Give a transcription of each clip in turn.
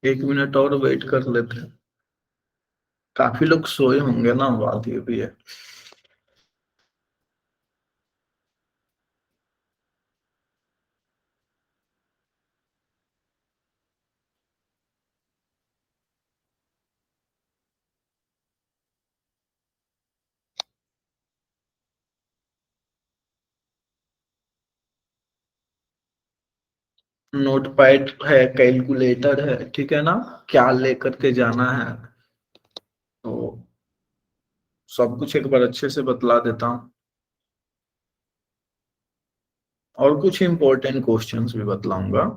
1 minute और wait कर लेते हैं। काफी लोग सोए होंगे ना, बात ये भी है। नोट पैड है, कैलकुलेटर है, ठीक है ना। क्या लेकर के जाना है, तो सब कुछ एक बार अच्छे से बतला देता हूँ। और कुछ इंपॉर्टेंट क्वेश्चंस भी बतलाऊंगा।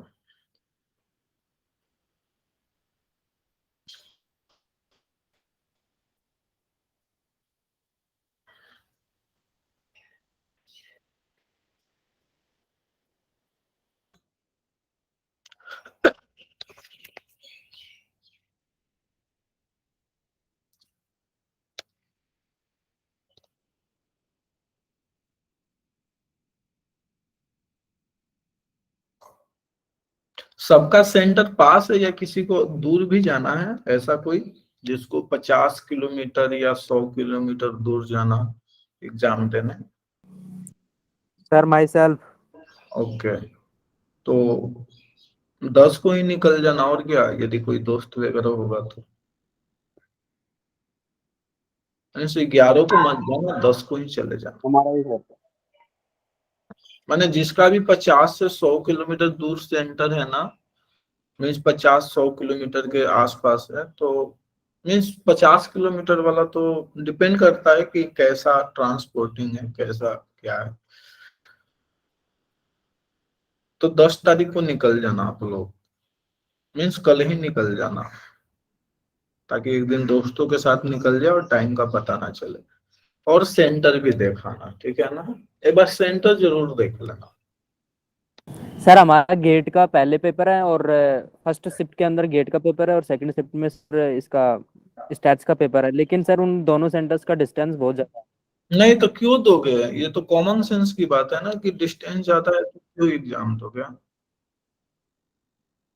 सबका सेंटर पास है या किसी को दूर भी जाना है, ऐसा कोई जिसको 50 किलोमीटर या 100 किलोमीटर दूर जाना एग्जाम देने? Sir my self. ओके, तो 10 को ही निकल जाना, और क्या, यदि कोई दोस्त वगैरह होगा तो। ऐसे 11 को मत जाना, 10 को ही चले जाना। हमारा ही सर। मैंने जिसका भी 50 से 100 किलोमीटर दूर सेंटर है ना, मीन्स 50-100 किलोमीटर के आसपास है, तो मीन्स 50 किलोमीटर वाला तो डिपेंड करता है कि कैसा ट्रांसपोर्टिंग है, कैसा क्या है। तो 10 तारीख को निकल जाना आप लोग, मीन्स कल ही निकल जाना, ताकि एक दिन दोस्तों के साथ निकल जाए और टाइम का पता ना चले। और सेंटर भी देखाना, ठीक है ना। एक बार सेंटर जरूर देख लेना। सर हमारा गेट का पहले पेपर है, और फर्स्ट शिफ्ट के अंदर गेट का पेपर है, और सेकंड शिफ्ट में सर इसका स्टैट्स का पेपर है। लेकिन सर उन दोनों सेंटर्स का डिस्टेंस बहुत ज्यादा है। नहीं तो क्यों दोगे, ये तो कॉमन सेंस की बात है ना, कि डिस्टेंस ज्यादा है तो क्यों एग्जाम दोगे?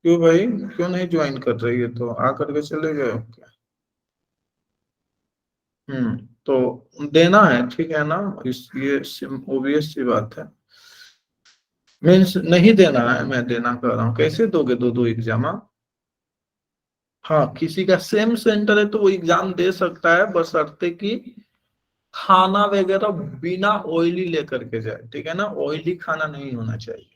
क्यों भाई, क्यों नहीं ज्वाइन कर रही है, तो आ करके चले गए क्या? तो देना है, ठीक है ना। इस ये ओबियस सी बात है। मीन्स नहीं देना है, मैं देना कह रहा हूँ, कैसे दोगे दो दो एग्जाम? हाँ, किसी का सेम सेंटर है तो वो एग्जाम दे सकता है, बशर्ते कि खाना वगैरह बिना ऑयली लेकर के जाए, ठीक है ना। ऑयली खाना नहीं होना चाहिए।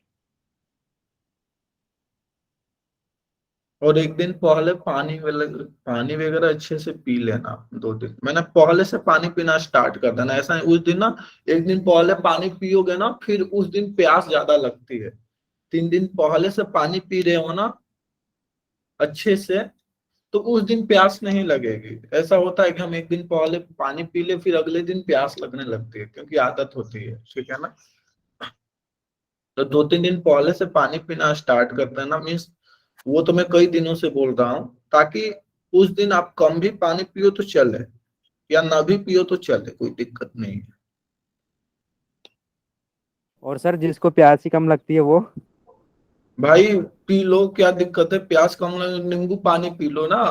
और एक दिन पहले पानी वगैरह अच्छे से पी लेना। 2 दिन मैंने पहले से पानी पीना स्टार्ट कर देना, ऐसा नहीं उस दिन ना, एक दिन पहले पानी पियोगे ना, फिर उस दिन प्यास ज्यादा लगती है। 3 दिन पहले से पानी पी रहे हो ना अच्छे से, तो उस दिन प्यास नहीं लगेगी। ऐसा होता है कि हम एक दिन पहले पानी पी ले, फिर अगले दिन प्यास लगने लगती है, क्योंकि आदत होती है, ठीक है ना। तो 2-3 दिन पहले से पानी पीना स्टार्ट कर देना, मीन्स वो तो मैं कई दिनों से बोल रहा हूँ, ताकि उस दिन आप कम भी पानी पियो तो चले, या ना भी पियो तो चले, कोई दिक्कत नहीं है। और सर जिसको प्यास ही कम लगती है वो। भाई पी लो, क्या दिक्कत है, प्यास कम लगे नींबू पानी पी लो ना।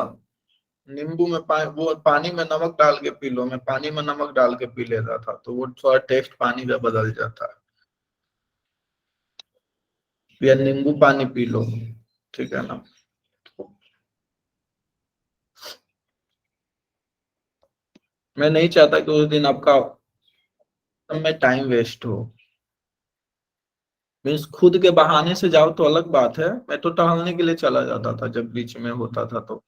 नींबू में वो पानी में नमक डाल के पी लो, मैं पानी में नमक डाल के पी लेता था, तो वो थोड़ा टेस्ट पानी का बदल जाता है। या नींबू पानी पी लो, ठीक है ना। मैं नहीं चाहता कि उस दिन आपका में टाइम वेस्ट हो। मीन्स खुद के बहाने से जाओ तो अलग बात है, मैं तो टहलने के लिए चला जाता था जब बीच में होता था, तो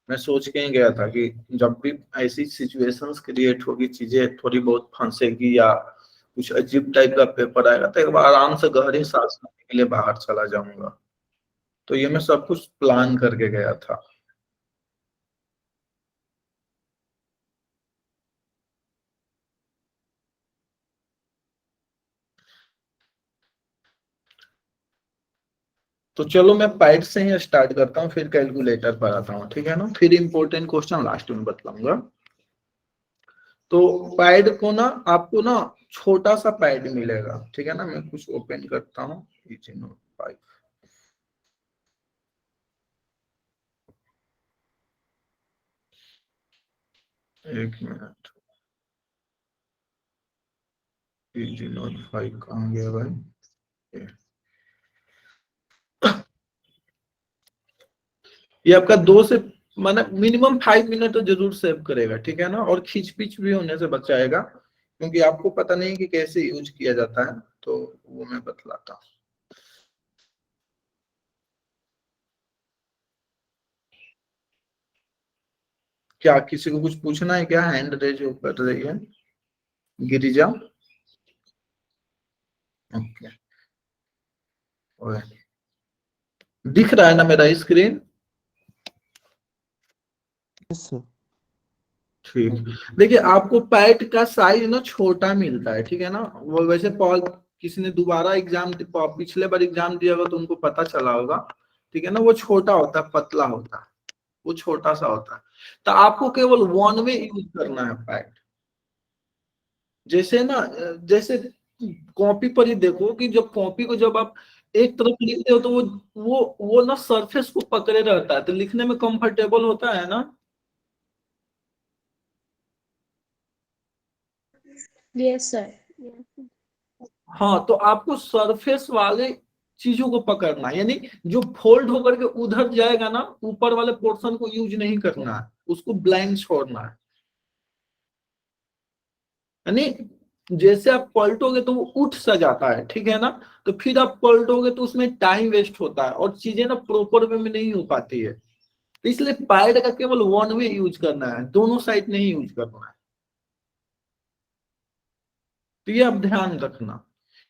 मैं सोच के ही गया था कि जब भी ऐसी सिचुएशंस क्रिएट होगी, चीजें थोड़ी बहुत फंसेगी या कुछ अजीब टाइप का पेपर आएगा, तो एक बार आराम से गहरी सांस लेने के लिए बाहर चला जाऊंगा। तो ये मैं सब कुछ प्लान करके गया था। तो चलो मैं पाइट से ही स्टार्ट करता हूँ, फिर कैलकुलेटर पर आता हूँ, ठीक है ना। फिर इंपॉर्टेंट क्वेश्चन लास्ट में बतलाऊंगा। तो पैड को ना, आपको ना छोटा सा पैड मिलेगा, ठीक है ना। मैं कुछ ओपन करता हूँ, नोट 5। एक मिनट, PG नोट 5 कहाँ गया भाई? ये आपका 2 से माने मिनिमम 5 मिनट तो जरूर सेव करेगा, ठीक है ना, और खींच पीच भी होने से बचाएगा, क्योंकि आपको पता नहीं कि कैसे यूज किया जाता है, तो वो मैं बतलाता हूँ। क्या किसी को कुछ पूछना है क्या? हैंड रेज कर रही है गिरिजा। ओके, ओए, दिख रहा है ना मेरा स्क्रीन? ठीक, देखिए आपको पैड का साइज ना छोटा मिलता है, ठीक है ना, वो वैसे पॉल किसी ने दोबारा एग्जाम पिछले बार एग्जाम दिया होगा तो उनको पता चला होगा, ठीक है ना, वो छोटा होता है, पतला होता है, वो छोटा सा होता है। तो आपको केवल वन वे यूज करना है पैड। जैसे ना, जैसे कॉपी पर ही देखो कि जब कॉपी को जब आप एक तरफ लिखते हो तो वो ना सरफेस को पकड़े रहता है, तो लिखने में कंफर्टेबल होता है ना। Yes sir. हाँ, तो आपको सरफेस वाले चीजों को पकड़ना है, यानी जो फोल्ड होकर के उधर जाएगा ना, ऊपर वाले पोर्शन को यूज नहीं करना है, उसको ब्लैंक छोड़ना है। यानी जैसे आप पलटोगे तो वो उठ सा जाता है, ठीक है ना, तो फिर आप पलटोगे तो उसमें टाइम वेस्ट होता है और चीजें ना प्रॉपर वे में नहीं हो पाती है। तो इसलिए पैड का केवल वन वे यूज करना है, दोनों साइड नहीं यूज करना है। तो ये आप ध्यान रखना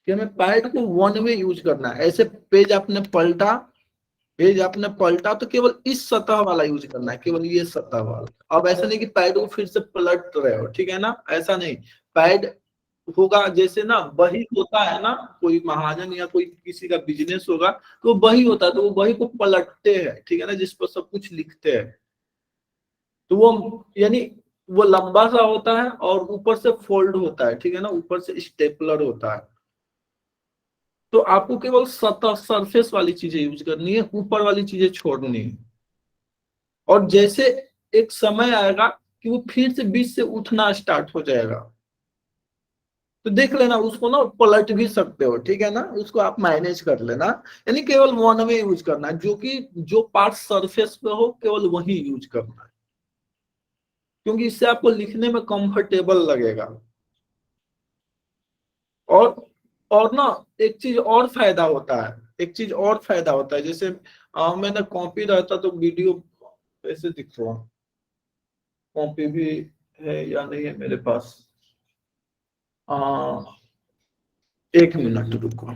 कि हमें पैड को वन वे यूज करना है। ऐसे पेज आपने पलटा तो केवल इस सतह वाला यूज करना है, केवल ये सतह वाला। अब ऐसा नहीं कि पैड को फिर से पलट रहे हो, ठीक है ना, ऐसा नहीं। पैड होगा जैसे ना बही होता है ना, कोई महाजन या कोई किसी का बिजनेस होगा तो बही होता है, तो वो बही को पलटते हैं, ठीक है ना, जिस पर सब कुछ लिखते हैं। तो वो यानी वो लंबा सा होता है और ऊपर से फोल्ड होता है, ठीक है ना, ऊपर से स्टेपलर होता है। तो आपको केवल सतह सरफेस वाली चीजें यूज करनी है, ऊपर वाली चीजें छोड़नी है। और जैसे एक समय आएगा कि वो फिर से बीच से उठना स्टार्ट हो जाएगा, तो देख लेना, उसको ना पलट भी सकते हो, ठीक है ना, उसको आप मैनेज कर लेना। यानी केवल वन वे यूज करना है, जो कि जो पार्ट सरफेस पे हो केवल वही यूज करना है, क्योंकि इससे आपको लिखने में कंफर्टेबल लगेगा। और और ना एक चीज और फायदा होता है, एक चीज और फायदा होता है, जैसे मैंने कॉपी रहता तो वीडियो ऐसे दिख रहा, कॉपी भी है या नहीं है मेरे पास? आ, एक मिनट रुको।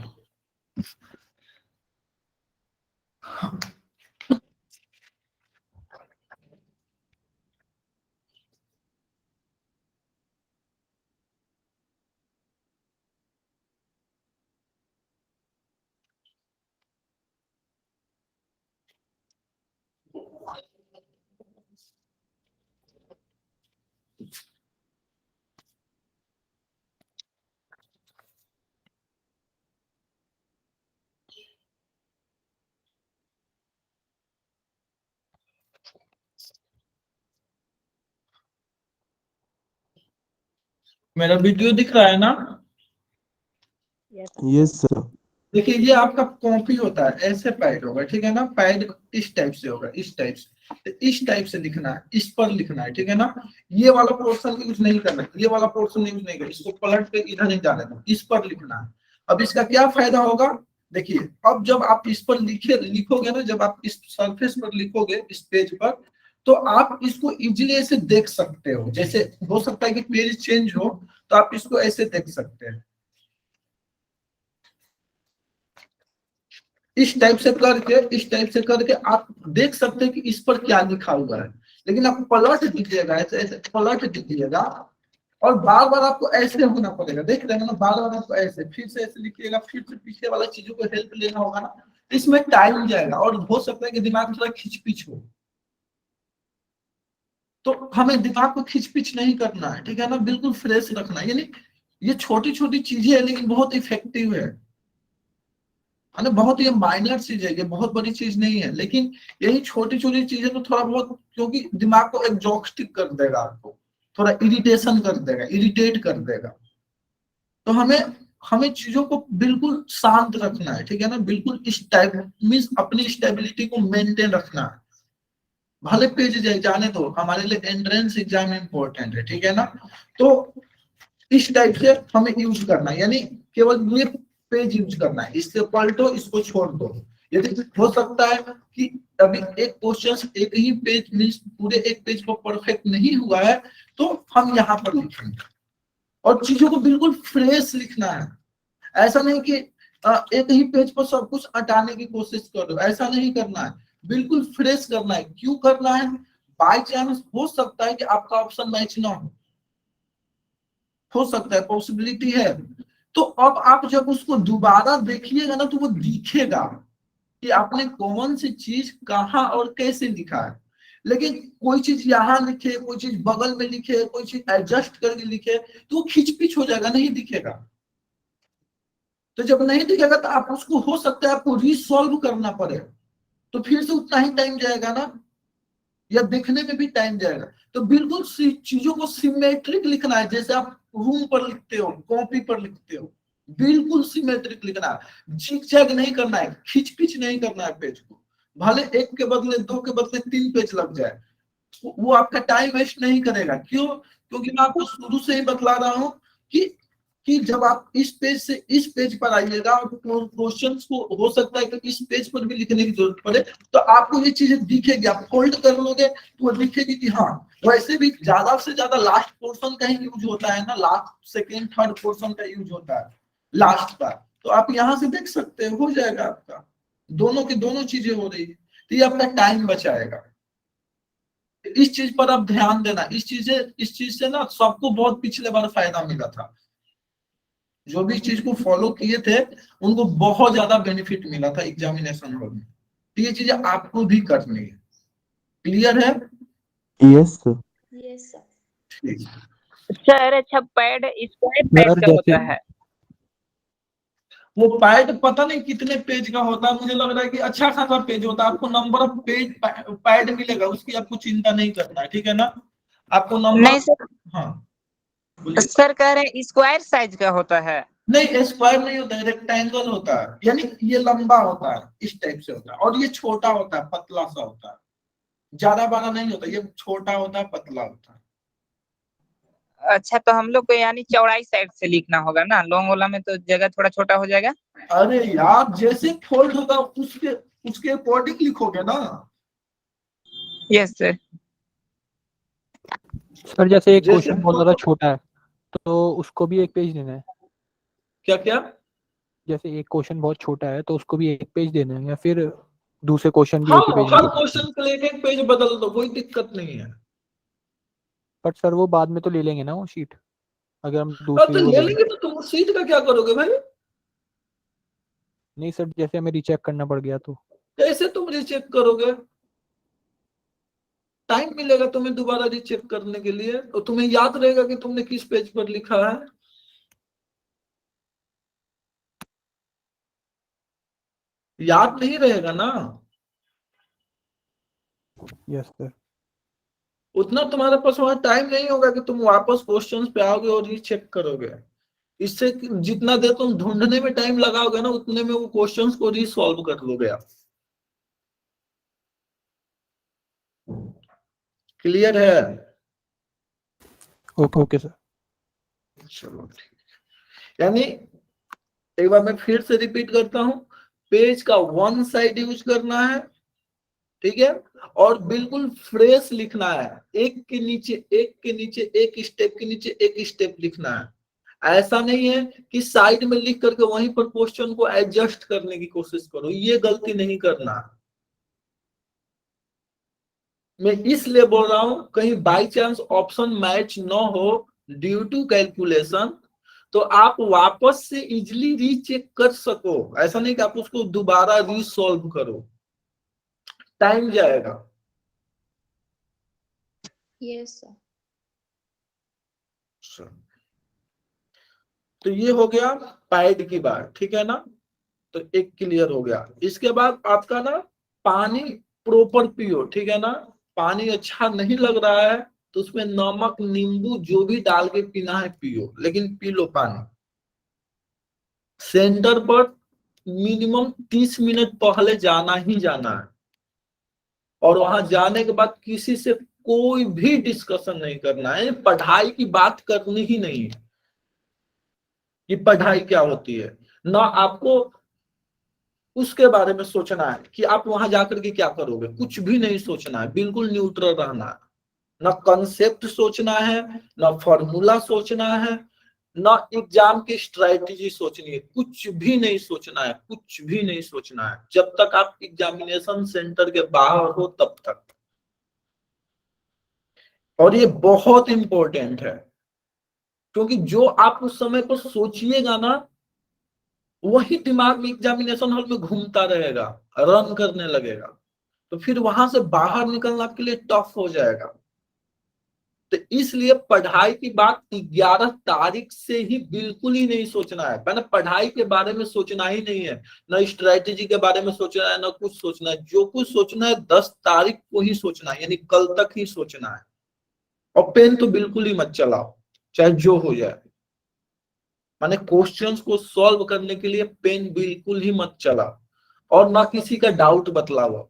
मेरा वीडियो दिख रहा है ना? Yes sir. देखिए ये आपका कॉपी होता है, ऐसे पैड होगा, ठीक है ना, पैड इस टाइप से होगा, इस टाइप से, तो इस टाइप से लिखना है, इस पर लिखना है, ठीक है ना। ये वाला पोर्शन यूज नहीं करना है, ये वाला पोर्शन यूज नहीं करना, इसको पलट के इधर नहीं जाने दो, इस पर लिखना है। अब इसका क्या फायदा होगा? देखिए, अब जब आप इस पर लिखोगे ना, जब आप इस सरफेस पर लिखोगे इस पेज पर, तो आप इसको इजिली ऐसे देख सकते हो। जैसे हो सकता है कि पेज चेंज हो, तो आप इसको ऐसे देख सकते हैं, इस टाइप से करके आप देख सकते हैं कि इस पर क्या लिखा हुआ है। लेकिन आप पलट दीजिएगा, ऐसे ऐसे पलट दीजिएगा, और बार बार आपको ऐसे होना पड़ेगा, देख रहे हैं ना, बार बार आपको ऐसे फिर से ऐसे लिखिएगा, फिर से पीछे वाला चीजों को हेल्प लेना होगा ना, इसमें टाइम जाएगा और हो सकता है कि दिमाग थोड़ा खिंचपिच हो। तो हमें दिमाग को खिंचपिच नहीं करना है, ठीक है ना, बिल्कुल फ्रेश रखना है। यानी ये छोटी छोटी चीजें है लेकिन बहुत इफेक्टिव है ना, बहुत ये माइनर चीज है, ये बहुत बड़ी चीज नहीं है, लेकिन यही छोटी छोटी चीजें तो थोड़ा बहुत, क्योंकि दिमाग को एग्जॉस्टिव कर देगा आपको। थोड़ा इरिटेशन कर देगा, इरिटेट कर देगा। तो हमें हमें चीजों को बिल्कुल शांत रखना है, ठीक है ना, बिल्कुल मीन्स अपनी स्टेबिलिटी को मेंटेन रखना है। भले पेज जाने दो, हमारे लिए एंट्रेंस एग्जाम इंपॉर्टेंट है, ठीक है ना। तो इस टाइप से हमें यूज करना है, यानी केवल ये पेज यूज करना है, इससे पलटो, इसको छोड़ दो। यदि हो सकता है कि अभी एक क्वेश्चन एक ही पेज मीन्स पूरे एक पेज पर परफेक्ट नहीं हुआ है, तो हम यहाँ पर लिखेंगे और चीजों को बिल्कुल फ्रेश लिखना है। ऐसा नहीं कि एक ही पेज पर सब कुछ हटाने की कोशिश करो, ऐसा नहीं करना है, बिल्कुल फ्रेश करना है। क्यों करना है? बाय चांस हो सकता है कि आपका ऑप्शन मैच ना हो सकता है, पॉसिबिलिटी है। तो अब आप जब उसको दोबारा देखिएगा ना, तो वो दिखेगा कि आपने कौन सी चीज कहाँ और कैसे लिखा है। लेकिन कोई चीज यहाँ लिखे, कोई चीज बगल में लिखे, कोई चीज एडजस्ट करके लिखे, तो वो खिचपिच हो जाएगा, नहीं दिखेगा। तो जब नहीं दिखेगा तो आप उसको, हो सकता है आपको रीसॉल्व करना पड़े, तो फिर से उतना ही टाइम जाएगा ना, या देखने में भी टाइम जाएगा। तो बिल्कुल चीजों को सिमेट्रिक लिखना है, जैसे आप रूम पर लिखते हो, कॉपी पर लिखते हो, बिल्कुल सिमेट्रिक लिखना है। झिकझैक नहीं करना है, खिचपिच नहीं करना है पेज को। भले एक के बदले दो के बदले 3 पेज लग जाए, वो आपका टाइम वेस्ट नहीं करेगा। क्यों? क्योंकि मैं आपको शुरू से ही बतला रहा हूं कि जब आप इस पेज से इस पेज पर आइएगा और क्वेश्चंस को हो सकता है कि इस पेज पर भी लिखने की जरूरत पड़े, तो आपको ये चीजें दिखेगी, आप फोल्ड कर लोगे तो वो दिखेगी कि हाँ। वैसे भी ज्यादा से ज्यादा लास्ट पोर्शन का ही यूज होता है ना, लास्ट सेकेंड थर्ड पोर्शन का यूज होता है लास्ट का। तो आप यहाँ से देख सकते हो जाएगा आपका, दोनों की दोनों चीजें हो रही है, तो ये आपका टाइम बचाएगा। इस चीज पर आप ध्यान देना। इस चीज से ना सबको बहुत पिछले बार फायदा मिला था, जो भी इस चीज को फॉलो किए थे उनको बहुत ज्यादा बेनिफिट मिला था एग्जामिनेशन हॉल में। तो ये चीजें आपको भी करनी है। क्लियर है? Yes sir. Yes sir. ठीक। सर अच्छा पैड स्क्वायर पैड सर का जैसे होता है? वो पैड पता नहीं कितने पेज का होता है, मुझे लग रहा है कि अच्छा खासा पेज होता है। आपको नंबर ऑफ पेज पैड मिलेगा, उसकी आपको चिंता नहीं करना है, ठीक है ना। आपको नंबर, नहीं सर, हाँ बोलिए। सर कह रहे हैं स्क्वायर साइज का होता है। नहीं, स्क्वायर नहीं होता है, रेक्टेंगल होता है, यानी ये लंबा होता है, इस टाइप से होता है, और ये छोटा होता है, पतला सा होता है, ज्यादा बड़ा नहीं होता, ये छोटा होता है, पतला होता है। अच्छा तो हम लोग को यानी चौड़ाई साइड से लिखना होगा ना, लॉन्ग वाला में तो जगह थोड़ा छोटा हो जाएगा। अरे यार, जैसे फोल्ड होगा उसके उसके अकॉर्डिंग लिखोगे ना। Yes sir. सर जैसे एक जैसे क्वेश्चन बहुत ज्यादा छोटा है तो उसको भी एक पेज देना है? क्या क्या? जैसे एक क्वेश्चन बहुत छोटा है तो उसको भी एक पेज देना है, या फिर दूसरे क्वेश्चन भी हाँ, एक ही पेज हर में? क्वेश्चन के लिए एक पेज बदल दो, कोई दिक्कत नहीं है। बट सर वो बाद में तो ले लेंगे ना वो शीट, अगर हम हाँ, दूसरी तो वो ले ले लें। लेंगे, तो तुम सीट का क्या करोगे भाई? नहीं सर, जैसे हमें रीचेक करना पड़ गया तो? कैसे तुम रीचेक करोगे? टाइम मिलेगा तुम्हें दोबारा रीचेक करने के लिए, और तुम्हें याद रहेगा कि तुमने किस पेज पर लिखा है। याद नहीं रहेगा ना, यस सर। उतना तुम्हारे पास वहां टाइम नहीं होगा कि तुम वापस क्वेश्चंस पे आओगे और रीचेक करोगे। इससे जितना देर तुम ढूंढने में टाइम लगाओगे ना, उतने में वो क्वेश्चंस को रीसॉल्व कर लोगे आप। क्लियर है? Okay okay sir. चलो ठीक। यानी एक बार मैं फिर से रिपीट करता हूं, पेज का वन साइड यूज करना है, ठीक है, और बिल्कुल फ्रेश लिखना है। एक के नीचे एक के नीचे एक स्टेप के नीचे एक स्टेप लिखना है। ऐसा नहीं है कि साइड में लिख करके वहीं पर क्वेश्चन को एडजस्ट करने की कोशिश करो, ये गलती नहीं करना। मैं इसलिए बोल रहा हूं, कहीं बाई चांस ऑप्शन मैच न हो ड्यू टू कैलकुलेशन, तो आप वापस से इजिली रीचेक कर सको। ऐसा नहीं कि आप उसको दोबारा रीसॉल्व करो, टाइम जाएगा। Yes sir. तो ये हो गया पैड की बात, ठीक है ना। तो एक क्लियर हो गया। इसके बाद आपका ना, पानी प्रॉपर पियो, ठीक है ना। पानी अच्छा नहीं लग रहा है तो उसमें नमक नींबू जो भी डाल के पीना है पियो, लेकिन पी लो पानी। सेंटर पर मिनिमम 30 मिनट पहले जाना ही जाना है, और वहां जाने के बाद किसी से कोई भी डिस्कशन नहीं करना है, पढ़ाई की बात करनी ही नहीं है कि पढ़ाई क्या होती है, ना आपको उसके बारे में सोचना है कि आप वहां जाकर के क्या करोगे, कुछ भी नहीं सोचना है, बिल्कुल न्यूट्रल रहना है। ना कंसेप्ट सोचना है, ना फॉर्मूला सोचना है, ना एग्जाम की स्ट्रेटेजी सोचनी है, कुछ भी नहीं सोचना है, कुछ भी नहीं सोचना है जब तक आप एग्जामिनेशन सेंटर के बाहर हो तब तक। और ये बहुत इंपॉर्टेंट है, क्योंकि जो आप उस समय पर सोचिएगा ना, वही दिमाग में एग्जामिनेशन हॉल में घूमता रहेगा, रन करने लगेगा, तो फिर वहां से बाहर निकलना आपके लिए टफ हो जाएगा। तो इसलिए पढ़ाई की बात 11 तारीख से ही बिल्कुल ही नहीं सोचना है। मैंने पढ़ाई के बारे में सोचना ही नहीं है, ना स्ट्रेटेजी के बारे में सोचना है, ना कुछ सोचना है। जो कुछ सोचना है 10 तारीख को ही सोचना है, यानी कल तक ही सोचना है। और पेन तो बिल्कुल ही मत चलाओ, चाहे जो हो जाए। माने क्वेश्चंस को सॉल्व करने के लिए पेन बिल्कुल ही मत चलाओ, और ना किसी का डाउट बतलाओ,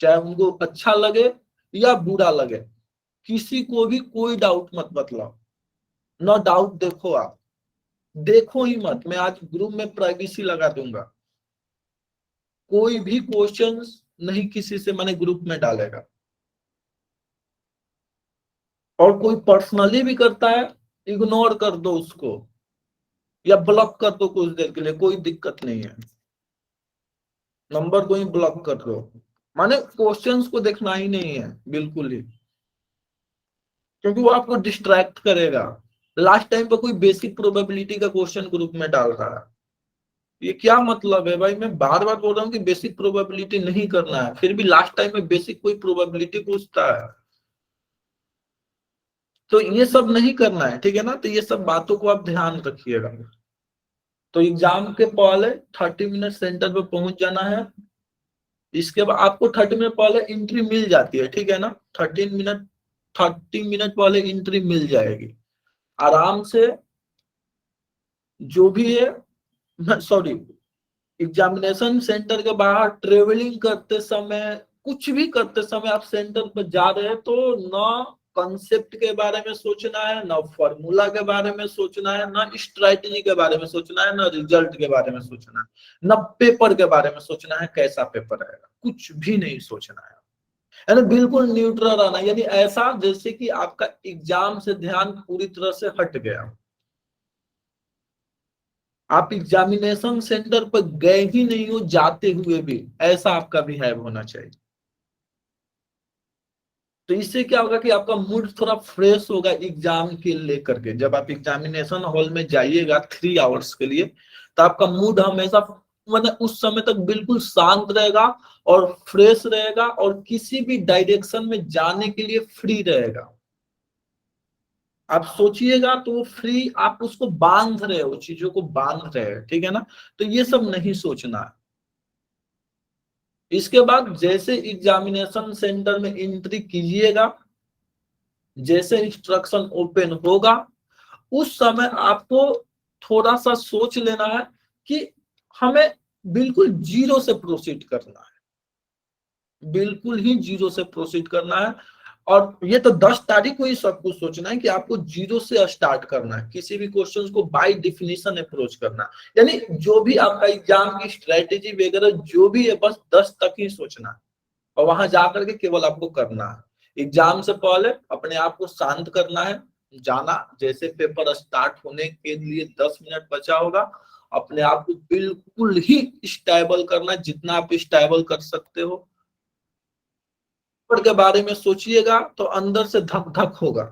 चाहे उनको अच्छा लगे या बुरा लगे, किसी को भी कोई डाउट मत बतलाओ। नो डाउट देखो, आप देखो ही मत। मैं आज ग्रुप में प्राइवेसी लगा दूंगा, कोई भी क्वेश्चंस नहीं किसी से मैंने ग्रुप में डालेगा। और कोई पर्सनली भी करता है, इग्नोर कर दो उसको, या ब्लॉक कर दो कुछ देर के लिए, कोई दिक्कत नहीं है। नंबर को ही ब्लॉक कर दो, माने क्वेश्चंस को देखना ही नहीं है बिल्कुल ही, क्योंकि वो आपको डिस्ट्रैक्ट करेगा। लास्ट टाइम पे कोई बेसिक प्रोबेबिलिटी का क्वेश्चन ग्रुप में डाल रहा है, ये क्या मतलब है भाई? मैं बार बार बोल रहा हूँ कि बेसिक प्रोबेबिलिटी नहीं करना है, फिर भी लास्ट टाइम में बेसिक कोई प्रोबेबिलिटी पूछता है। तो ये सब नहीं करना है, ठीक है ना? तो ये सब बातों को आप ध्यान रखिएगा। तो एग्जाम के पहले 30 मिनट सेंटर पे पहुंच जाना है। इसके बाद आपको 30 मिनट पहले एंट्री मिल जाती है, ठीक है ना? 30 मिनट पहले एंट्री मिल जाएगी आराम से। जो भी है, सॉरी, एग्जामिनेशन सेंटर के बाहर ट्रेवलिंग करते समय, कुछ भी करते समय आप सेंटर पर जा रहे हैं, तो ना कॉन्सेप्ट के बारे में सोचना है, ना फॉर्मूला के बारे में सोचना है, ना स्ट्रेटजी के बारे में सोचना है, ना रिजल्ट के बारे में सोचना है, ना पेपर के बारे में सोचना है कैसा पेपर आएगा, कुछ भी नहीं सोचना है। यानी बिल्कुल न्यूट्रल रहना, यानी ऐसा जैसे कि आपका एग्जाम से ध्यान पूरी तरह से हट गया, आप एग्जामिनेशन सेंटर पर गए ही नहीं हो जाते हुए भी, ऐसा आपका बिहेव होना चाहिए। तो इससे क्या होगा कि आपका मूड थोड़ा फ्रेश होगा एग्जाम के लेकर के। जब आप एग्जामिनेशन हॉल में जाइएगा 3 आवर्स के लिए, तो आपका मूड हमेशा, मतलब उस समय तक बिल्कुल शांत रहेगा और फ्रेश रहेगा, और किसी भी डायरेक्शन में जाने के लिए फ्री रहेगा। आप सोचिएगा तो वो फ्री, आप उसको बांध रहे हो, चीजों को बांध रहे हो, ठीक है ना? तो ये सब नहीं सोचना है। इसके बाद जैसे एग्जामिनेशन सेंटर में एंट्री कीजिएगा, जैसे इंस्ट्रक्शन ओपन होगा, उस समय आपको थोड़ा सा सोच लेना है कि हमें बिल्कुल जीरो से प्रोसीड करना है, बिल्कुल ही जीरो से प्रोसीड करना है। और ये तो 10 तारीख को ही सब कुछ सोचना है कि आपको जीरो से स्टार्ट करना है, किसी भी क्वेश्चंस को बाय डिफिनेशन अप्रोच करना है। यानी जो भी आपका एग्जाम की स्ट्रेटेजी वगैरह जो भी है, बस 10 तक ही सोचना है, और वहां जाकर के केवल आपको करना है। एग्जाम से पहले अपने आप को शांत करना है, जाना, जैसे पेपर स्टार्ट होने के लिए 10 मिनट बचा होगा, अपने आप को बिल्कुल ही स्टेबल करना, जितना आप स्टेबल कर सकते हो। के बारे में सोचिएगा तो अंदर से धक धक होगा।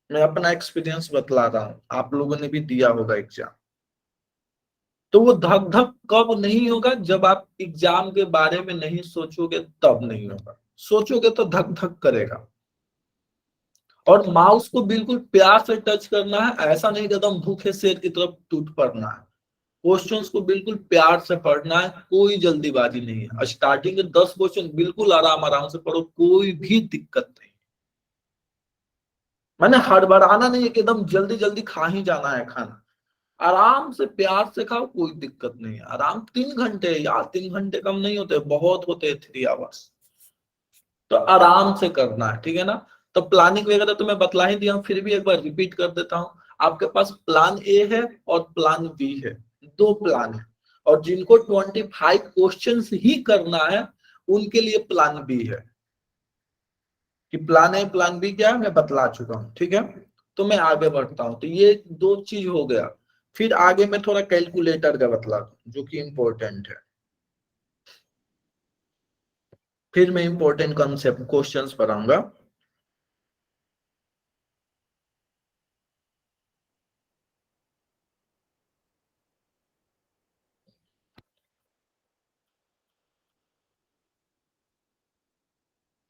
मैं अपना एक्सपीरियंस बतला रहा हूं, आप लोगों ने भी दिया होगा एग्जाम। तो वो धक धक कब नहीं होगा? जब आप एग्जाम के बारे में नहीं सोचोगे तब नहीं होगा, सोचोगे तो धक धक करेगा। और माउस को बिल्कुल प्यार से टच करना है, ऐसा नहीं कि एकदम भूखे शेर की तरफ टूट पड़ना है। क्वेश्चंस को बिल्कुल प्यार से पढ़ना है, कोई जल्दीबाजी नहीं है। स्टार्टिंग के 10 क्वेश्चन बिल्कुल आराम आराम से पढ़ो, कोई भी दिक्कत नहीं। मैंने हड़बड़ाना नहीं है कि एकदम जल्दी जल्दी खा ही जाना है खाना, आराम से प्यार से खाओ, कोई दिक्कत नहीं है। आराम 3 घंटे यार, 3 घंटे कम नहीं होते, बहुत होते हैं 3 आवर्स। तो आराम से करना है, ठीक है ना। तो प्लानिंग वगैरह तो मैं बतला ही दिया हूँ, फिर भी एक बार रिपीट कर देता हूँ। आपके पास प्लान ए है और प्लान बी है, 2 प्लान है। और जिनको 25 क्वेश्चंस ही करना है उनके लिए प्लान बी है। कि प्लान ए प्लान बी क्या है मैं बतला चुका हूँ, ठीक है। तो मैं आगे बढ़ता हूँ, तो ये 2 चीज हो गया। फिर आगे मैं थोड़ा कैलकुलेटर का बतला दूं जो कि इंपॉर्टेंट है। फिर मैं इंपॉर्टेंट कॉन्सेप्ट क्वेश्चंस पर आऊंगा।